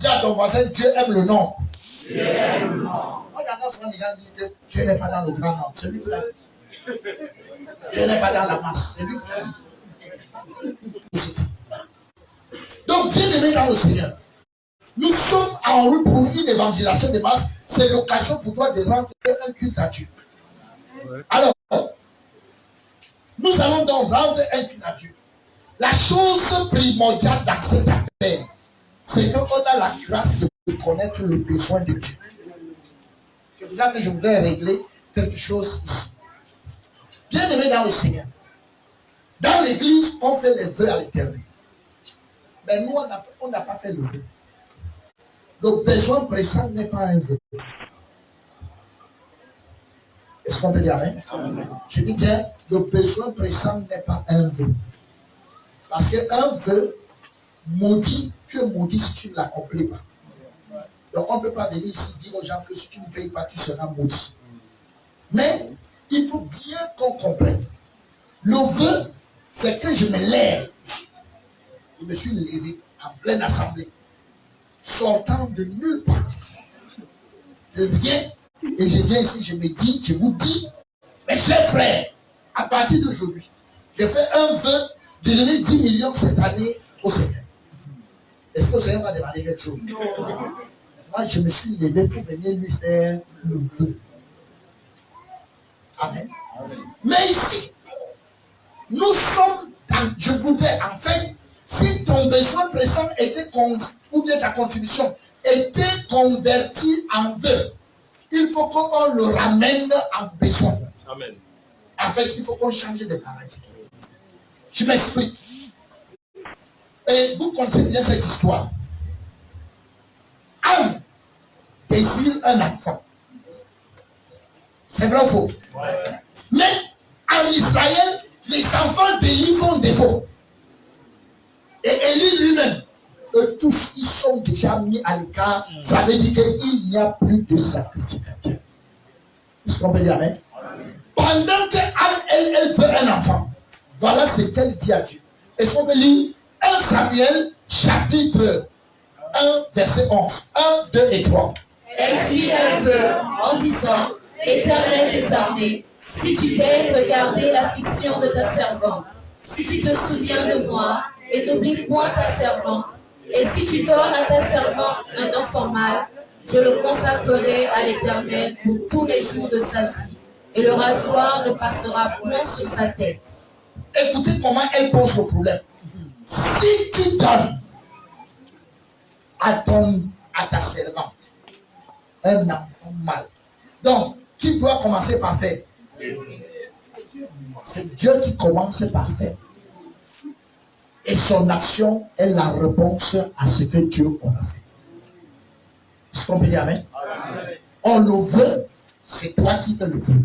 dis à ton voisin, Dieu aime le nom. Dieu aime le nom. Moi j'entends souvent des gens dire que Dieu n'est pas dans le grand nom. Celui qui l'a dit. Dieu n'est pas dans la masse. Celui qui l'a dit. Donc bien aimé dans le Seigneur. Nous sommes en route pour une évangélisation de masse. C'est l'occasion pour toi de rendre un culte à Dieu. Alors, nous allons donc rendre un culte à Dieu. La chose primordiale dans cette affaire, c'est qu'on a la grâce de connaître le besoin de Dieu. C'est pour ça que je voudrais régler quelque chose ici. Bien aimé dans le Seigneur. Dans l'église, on fait les vœux à l'Éternel. Mais nous, on n'a pas fait le vœu. Le besoin pressant n'est pas un vœu. Est-ce qu'on peut dire amen? Je dis bien, le besoin pressant n'est pas un vœu. Parce qu'un vœu maudit, tu es maudit si tu ne l'accomplis pas. Donc on ne peut pas venir ici dire aux gens que si tu ne payes pas, tu seras maudit. Mais il faut bien qu'on comprenne. Le vœu, c'est que je me lève. Je me suis levé en pleine assemblée, sortant de nulle part. Je viens et je viens ici, je me dis, je vous dis, mes chers frères, à partir d'aujourd'hui, j'ai fait un vœu de donner 10 millions cette année au Seigneur. Est-ce que le Seigneur va demander quelque chose? Non. Moi, je me suis levé pour venir lui faire le vœu. Amen. Mais ici, nous sommes dans, je voudrais en fait, si ton besoin pressant était, ou bien ta contribution était convertie en vœu, il faut qu'on le ramène en besoin. Amen. En fait, il faut qu'on change de paradigme. Je m'explique. Et vous connaissez bien cette histoire. Anne désire un enfant. C'est vrai ou faux? Ouais. Mais en Israël, les enfants délivrent défaut. Et Élie lui-même, tous ils sont déjà mis à l'écart. Ça veut dire qu'il n'y a plus de sacrificateur. Est-ce qu'on peut dire amen? Pendant que Anne, elle veut un enfant, voilà ce qu'elle dit à Dieu. Est-ce qu'on peut lire 1 Samuel, chapitre 1, verset 11. 1, 2 et 3. Elle fit un vœu en disant, Éternel des armées, si tu daignes regarder l'affliction de ta servante, si tu te souviens de moi et n'oublie point ta servante, et si tu donnes à ta servante un enfant mâle, je le consacrerai à l'Éternel pour tous les jours de sa vie, et le rasoir ne passera point sur sa tête. Écoutez comment elle pose le problème. Si tu donnes à ta servante un enfant mâle. Donc, qui doit commencer par faire? C'est Dieu qui commence par faire. Et son action est la réponse à ce que Dieu a fait. Est-ce qu'on peut dire amen? On le veut, c'est toi qui te le veux.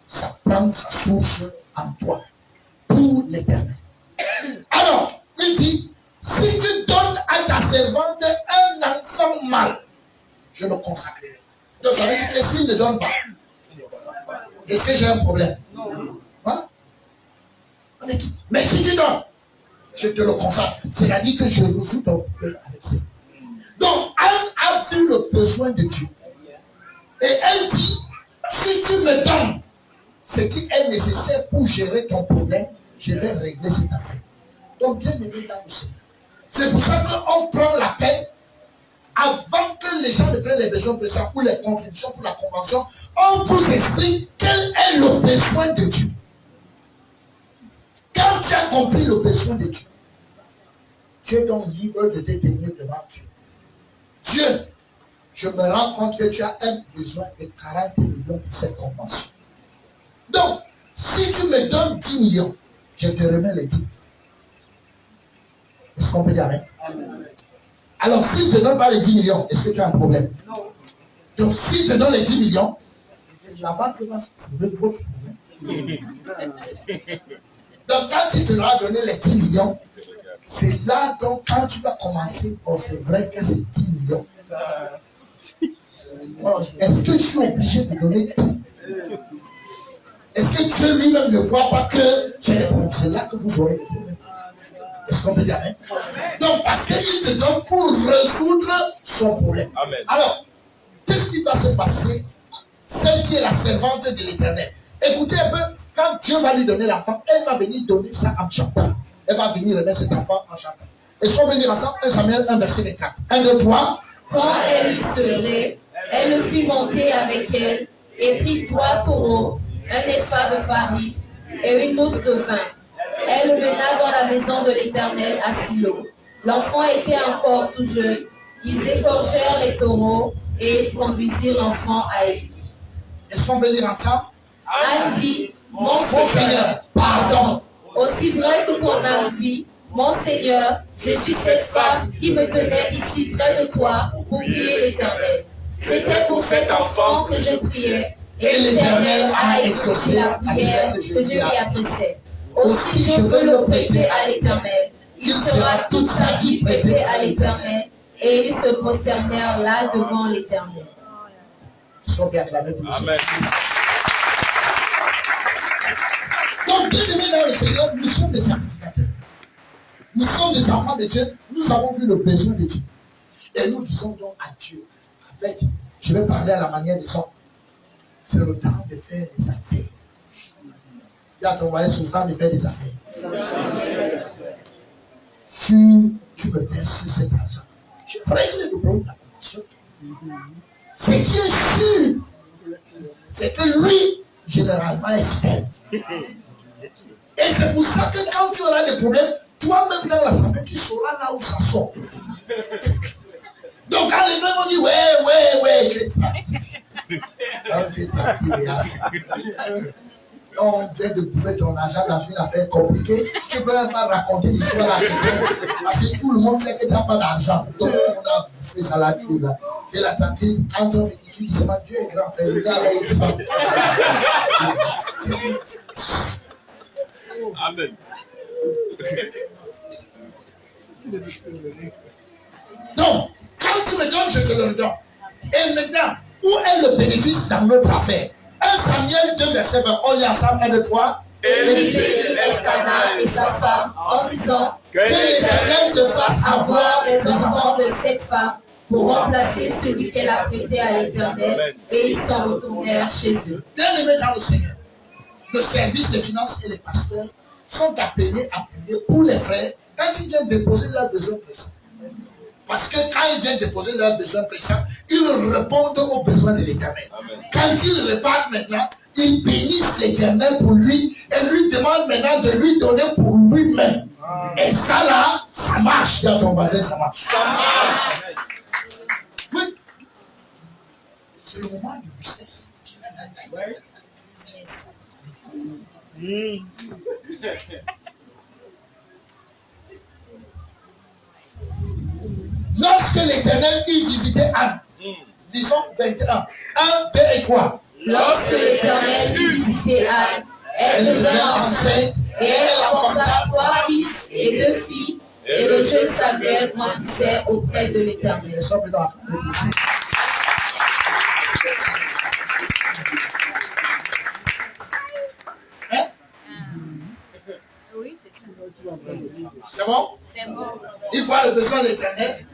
Ça prend sa source en toi pour l'éternel. Alors, il dit, si tu donnes à ta servante un enfant mâle, je le consacrerai. Donc ça veut dire que s'il ne donne pas, est-ce que j'ai un problème? Hein? On est qui? Mais si tu donnes, je te le consacre. C'est-à-dire que je résous ton problème avec ça. Donc, Anne a vu le besoin de Dieu. Et elle dit, si tu me donnes ce qui est nécessaire pour gérer ton problème, je vais régler cette affaire. Donc, bien aimé dans le Seigneur. C'est pour ça qu'on prend la peine, avant que les gens ne prennent les besoins pressants pour les contributions, pour la convention, on pousse l'esprit, quel est le besoin de Dieu. Quand tu as compris le besoin de Dieu, tu es donc libre de te tenir devant Dieu. Dieu, je me rends compte que tu as un besoin de 40 millions pour cette convention. Donc, si tu me donnes 10 millions, je te remets les 10. Est-ce qu'on peut dire amen? Alors, si je ne te donne pas les 10 millions, est-ce que tu as un problème? Non. Donc, si je te donne les 10 millions, c'est la banque qui va se trouver votre problème. Donc, quand tu te leur as donné les 10 millions, c'est là, donc, quand tu vas commencer, oh, c'est vrai que c'est 10 millions. Oh, est-ce que je suis obligé de donner tout? Est-ce que Dieu lui-même ne voit pas que c'est là que vous aurez des problèmes? Est-ce qu'on peut dire amen? Donc, parce qu'il te donne pour résoudre son problème. Amen. Alors, qu'est-ce qui va se passer? Celle qui est la servante de l'Éternel. Écoutez un peu, quand Dieu va lui donner l'enfant, elle va venir donner ça en chantant. Elle va venir remettre cet enfant en chantant. Est-ce qu'on peut dire ensemble? 1 Samuel 1, verset 24. 1, 2, 3. Quand elle eut sevré, elle le fit monter avec elle et prit 3 taureaux, un épha de farine et une outre de vin. Elle le mena dans la maison de l'Éternel à Silo. L'enfant était encore tout jeune. Ils égorgèrent les taureaux et ils conduisirent l'enfant à Élie. Est-ce qu'on peut dire ensemble? Anne dit, mon Seigneur, pardon. Aussi vrai que ton âme vit, mon Seigneur, je suis cette femme qui me tenait ici près de toi pour prier l'Éternel. C'était pour cet enfant que je priais, et l'Éternel a exaucé la prière que je lui adressais. Aussi je veux le prêter à l'Éternel. Il sera toute sa vie prêté à l'Éternel, et ils se prosternèrent là devant l'Éternel. Amen. Donc, bien aimés dans le Seigneur, nous sommes des sacrificateurs. Nous sommes des enfants de Dieu. Nous avons vu le besoin de Dieu. Et nous disons donc à Dieu, avec, je vais parler à la manière de son. C'est le temps de faire des affaires. Tu as ton voyage, c'est le temps de faire des affaires. Si tu me verses cet argent, je règle le problème de la convention. Ce qui est sûr, c'est que lui, généralement, est faible. Et c'est pour ça que quand tu auras des problèmes, toi-même dans l'assemblée, tu sauras là où ça sort. Donc quand les gens vont dire, ouais, on vient de bouffer ton argent dans une affaire compliquée, tu peux même pas raconter l'histoire là. Parce que tout le monde sait que tu n'as pas d'argent. Donc tu as bouffé ça là, tu es là. Tu es là tranquille, quand on vient, tu dis, c'est Dieu est grand frère, le gars là, il va. Amen. Donc, quand tu me donnes, je te le donne. Et maintenant, où est le bénéfice dans notre affaire? 1 Samuel 2, verset 20. On lit ensemble, 1, 2, 3. Et bénit Elkanah et sa femme en disant que l'Éternel te fasse avoir les enfants de cette femme pour remplacer celui qu'elle a prêté à l'Éternel. Et ils s'en retournèrent chez eux. Bien aimé dans le Seigneur, le service des finances et les pasteurs sont appelés à prier pour les frères quand ils viennent déposer leurs besoins pressants. Parce que quand ils viennent déposer leurs besoins pressants, ils répondent aux besoins de l'Éternel. Quand ils repartent maintenant, ils bénissent l'Éternel pour lui et lui demandent maintenant de lui donner pour lui-même. Et ça là, ça marche dans ton bassin, ça marche. Ça marche. Oui. C'est le moment du business. Lorsque l'Éternel y visitait Anne, disons 21, 1, 2 et 3. Lorsque l'Éternel eut visité Anne, elle devint enceinte et elle enfanta 3 fils et 2 filles. Et le jeune Samuel grandissait auprès de l'Éternel. Oui, c'est ça. C'est bon? C'est bon. Il voit le besoin de l'Éternel.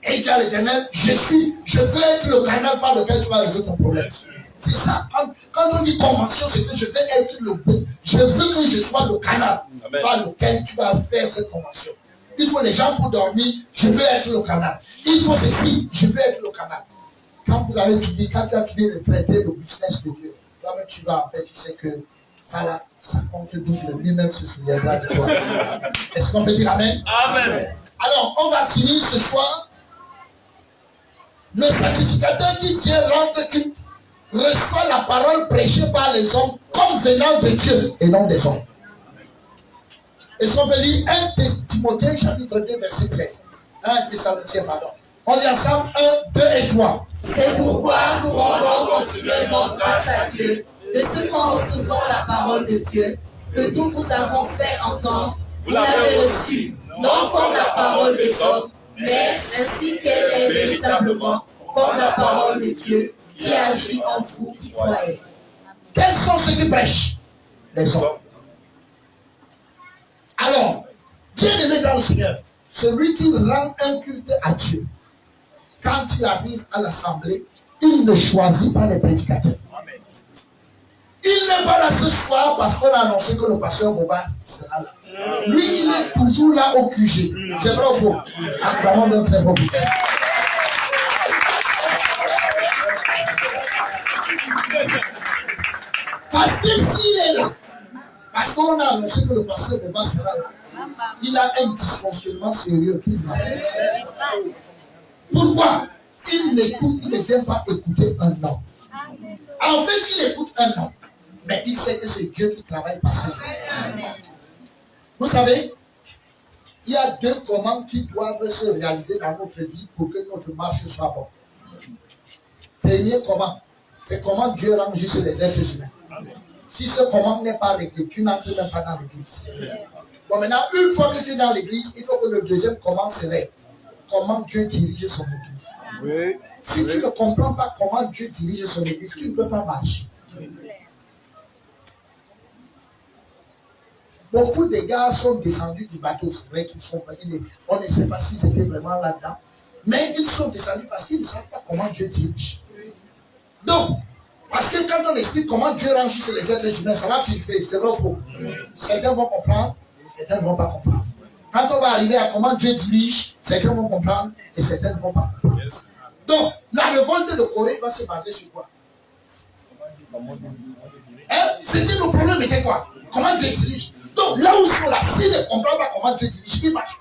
Et il dit à l'Éternel, je veux être le canal par lequel tu vas résoudre ton problème. C'est ça. Quand on dit convention, c'est que je veux être je veux que je sois le canal par lequel tu vas faire cette convention. Il faut les gens pour dormir, je veux être le canal. Il faut ceci, je veux être le canal. Quand vous avez fini, quand tu as fini de traiter le business de Dieu, toi-même tu vas en fait, tu sais que ça là, ça compte double, lui-même se souviendra de toi. Est-ce qu'on peut dire Amen? Amen. Alors, on va finir ce soir. Le sacrificateur qui vient rendre culte reçoit la parole prêchée par les hommes comme venant de Dieu et non des hommes. Et si on veut lire 1 Timothée chapitre 2 verset 13. 1 Thessaloniciens, pardon. On lit ensemble 1, 2 et 3. C'est pourquoi nous rendons continuellement grâce à Dieu de ce qu'en recevant la parole de Dieu, que nous vous avons fait entendre, vous l'avez reçue, non comme la parole des hommes, mais ainsi qu'elle est véritablement comme la parole de Dieu qui agit en vous qui croyez. Quels sont ceux qui prêchent? Les hommes. Alors, bien aimé dans le Seigneur, celui qui rend un culte à Dieu, quand il arrive à l'assemblée, il ne choisit pas les prédicateurs. Il n'est pas là ce soir parce qu'on a annoncé que le pasteur Boba sera là. Lui, il est toujours là au QG. C'est vrai ou faux? Acclamons d'un très beau but. Parce que s'il est là, parce qu'on a annoncé que le pasteur Boba sera là, il a un dysfonctionnement sérieux qu'il va faire. Pourquoi? Il ne vient pas écouter un homme. En fait, il écoute un homme. Mais il sait que c'est Dieu qui travaille par ses mains. Vous savez, il y a 2 commandes qui doivent se réaliser dans notre vie pour que notre marche soit bonne. Premier commande, c'est comment Dieu rend juste les êtres humains. Si ce commande n'est pas réglé, tu n'entres même pas dans l'église. Bon, maintenant, une fois que tu es dans l'église, il faut que le deuxième commande se règle. Comment Dieu dirige son église. Oui. Si tu ne comprends pas comment Dieu dirige son église, tu ne peux pas marcher. Beaucoup de gars sont descendus du bateau, c'est vrai qu'ils sont on ne sait pas s'ils étaient vraiment là-dedans, mais ils sont descendus parce qu'ils ne savent pas comment Dieu dirige. Donc, parce que quand on explique comment Dieu range sur les êtres humains, ça va filtrer, c'est vrai ou faux. Certains vont comprendre, certains ne vont pas comprendre. Quand on va arriver à comment Dieu dirige, certains vont comprendre et certains ne vont pas comprendre. Donc, la révolte de Corée va se baser sur quoi? C'était le problème, était quoi? Comment Dieu dirige? Donc, là où ils sont là, s'ils ne comprennent pas comment Dieu dirige, ils marchent.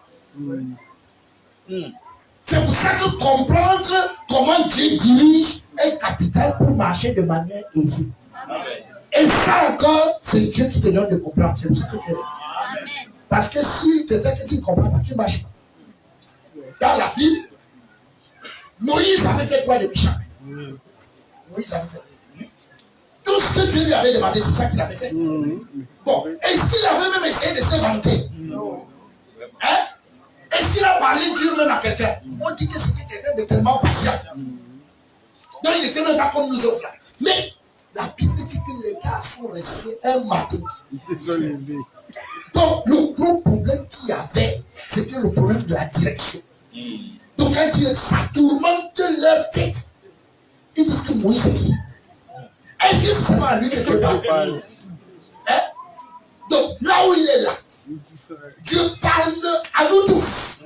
C'est pour ça que comprendre comment Dieu dirige est capital pour marcher de manière aisée. Et ça encore, c'est Dieu qui te donne de comprendre. C'est pour ça que tu es là. Parce que s'il te fait que tu ne comprends pas, tu ne marches pas. Dans la Bible, Moïse avait fait quoi de méchant? Moïse avait fait. Tout ce que Dieu lui avait demandé, c'est ça qu'il avait fait. Bon, est-ce qu'il avait même essayé de se vanter? Hein? Est-ce qu'il a parlé dur même à quelqu'un? On dit que c'était quelqu'un de tellement patient. Donc il n'était même pas comme nous autres là. Mais la Bible dit que les gars sont restés un matin. Donc le gros problème qu'il y avait, c'était le problème de la direction. Donc quand ça tourmente leur tête, ils disent que Moïse est qui? Est-ce que c'est pas à lui que tu parles? Hein? Donc là où il est là, Dieu parle à nous tous.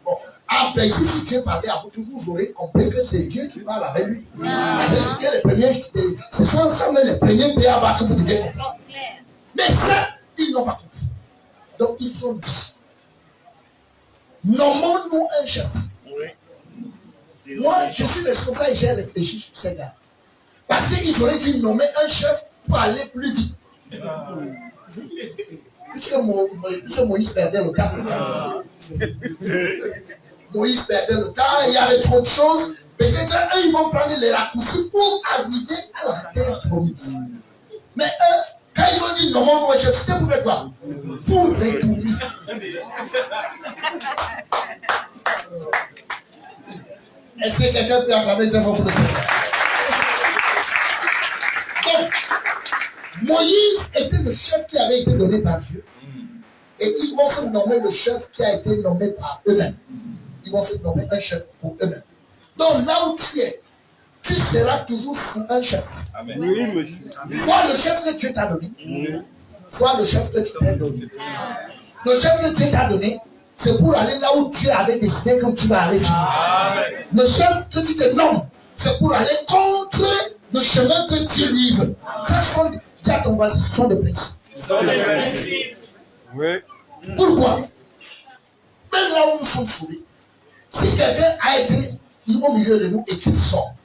Bon, en principe, si Dieu parlait à vous tous, vous aurez compris que c'est Dieu qui parle avec lui. C'était les premiers, ce sont ensemble les premiers PABA que vous devez comprendre. Mais ça, ils n'ont pas compris. Donc ils ont dit, nommons-nous un chef. Moi, je suis responsable et j'ai réfléchi sur ces gars. Parce qu'ils auraient dû nommer un chef pour aller plus vite. Puisque Moïse perdait le temps. Moïse perdait le temps, il y avait trop de choses. Peut-être eux, ils vont prendre les raccourcis pour arriver à la terre promise. Mais eux, quand ils ont dit non, mon chef, c'était pour faire quoi? Pour retourner. Est-ce que quelqu'un peut acclamer Dieu pour le Seigneur? Donc, Moïse était le chef qui avait été donné par Dieu. Et ils vont se nommer le chef qui a été nommé par eux-mêmes. Ils vont se nommer un chef pour eux-mêmes. Donc là où tu es, tu seras toujours sous un chef. Amen. Oui, monsieur. Soit le chef que Dieu t'a donné, soit le chef que tu t'es donné. Le chef que Dieu t'a donné, c'est pour aller là où Dieu avait décidé que tu vas aller. Le chef que tu te nommes, c'est pour aller contre le chemin que Dieu livre. Ça, dis à ton voisin, ce sont des principes. Oui. Pourquoi? Même là où nous sommes sauvés, si quelqu'un a été au milieu de nous et qu'il sort,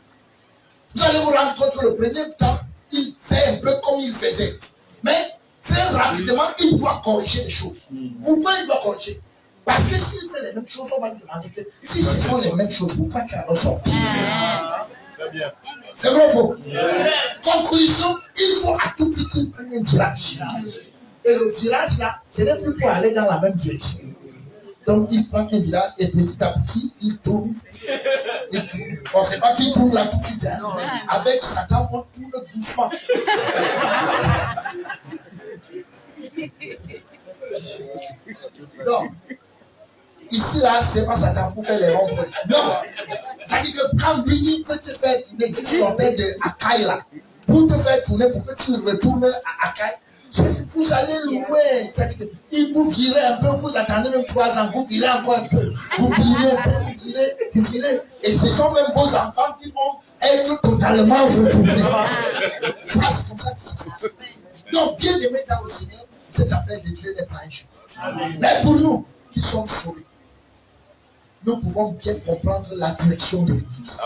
vous allez vous rendre compte que le premier temps, il fait un peu comme il faisait. Mais très rapidement, il doit corriger les choses. Pourquoi il doit corriger? Parce que s'il fait les mêmes choses, on va lui demander que si ce sont les mêmes choses, pourquoi tu as ressorti? Très bien. C'est vrai ou faux? Conclusion, il faut à tout prix qu'il prenne un virage. Et le virage là, ce n'est plus pour aller dans la même direction. Donc il prend un virage et petit à petit, il tourne. On ne sait pas qui tourne là tout de suite. Hein. Avec Satan, on tourne doucement. Donc, ici là, c'est pas Satan pour faire les ronds. Non. C'est-à-dire que quand lui peut te faire tourner, tu sortais de Akaï là, pour te faire tourner, pour que tu retournes à Akaï, vous allez loin. C'est-à-dire qu'il vous virez un peu, vous attendez même 3 ans, vous virez encore un peu, vous virez un peu, vous virez. Et ce sont même vos enfants qui vont être totalement retournés. C'est comme ça que ça se passe. Donc, bien aimé dans le Seigneur, cette affaire de Dieu n'est pas un jeu. Mais pour nous qui sommes sauvés, nous pouvons bien comprendre la direction de l'Église.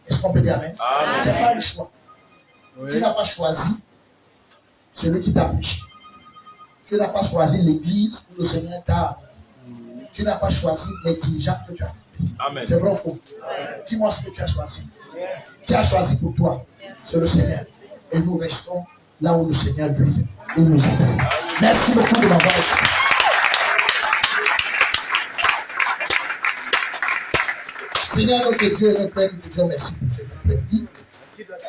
Est-ce qu'on peut dire Amen? Ce n'est pas un choix. Tu n'as pas choisi celui qui t'a prêché. Tu n'as pas choisi l'Église où le Seigneur t'a. Tu n'as pas choisi les dirigeants que tu as. C'est vrai ou faux? Dis-moi ce que tu as choisi. Qui a choisi pour toi? C'est le Seigneur. Et nous restons là où le Seigneur lui et nous appelle. Merci beaucoup de m'avoir écouté. Seigneur notre Dieu et notre Père, nous te disons merci pour ce après-midi.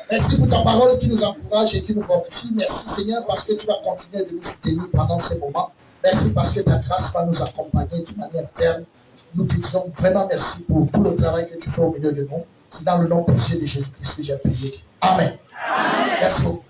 Merci pour ta parole qui nous encourage et qui nous fortifie. Merci Seigneur parce que tu vas continuer de nous soutenir pendant ces moments. Merci parce que ta grâce va nous accompagner de manière ferme. Nous te disons vraiment merci pour tout le travail que tu fais au milieu de nous. C'est dans le nom précieux de Jésus-Christ que j'ai prié. Amen. Merci beaucoup.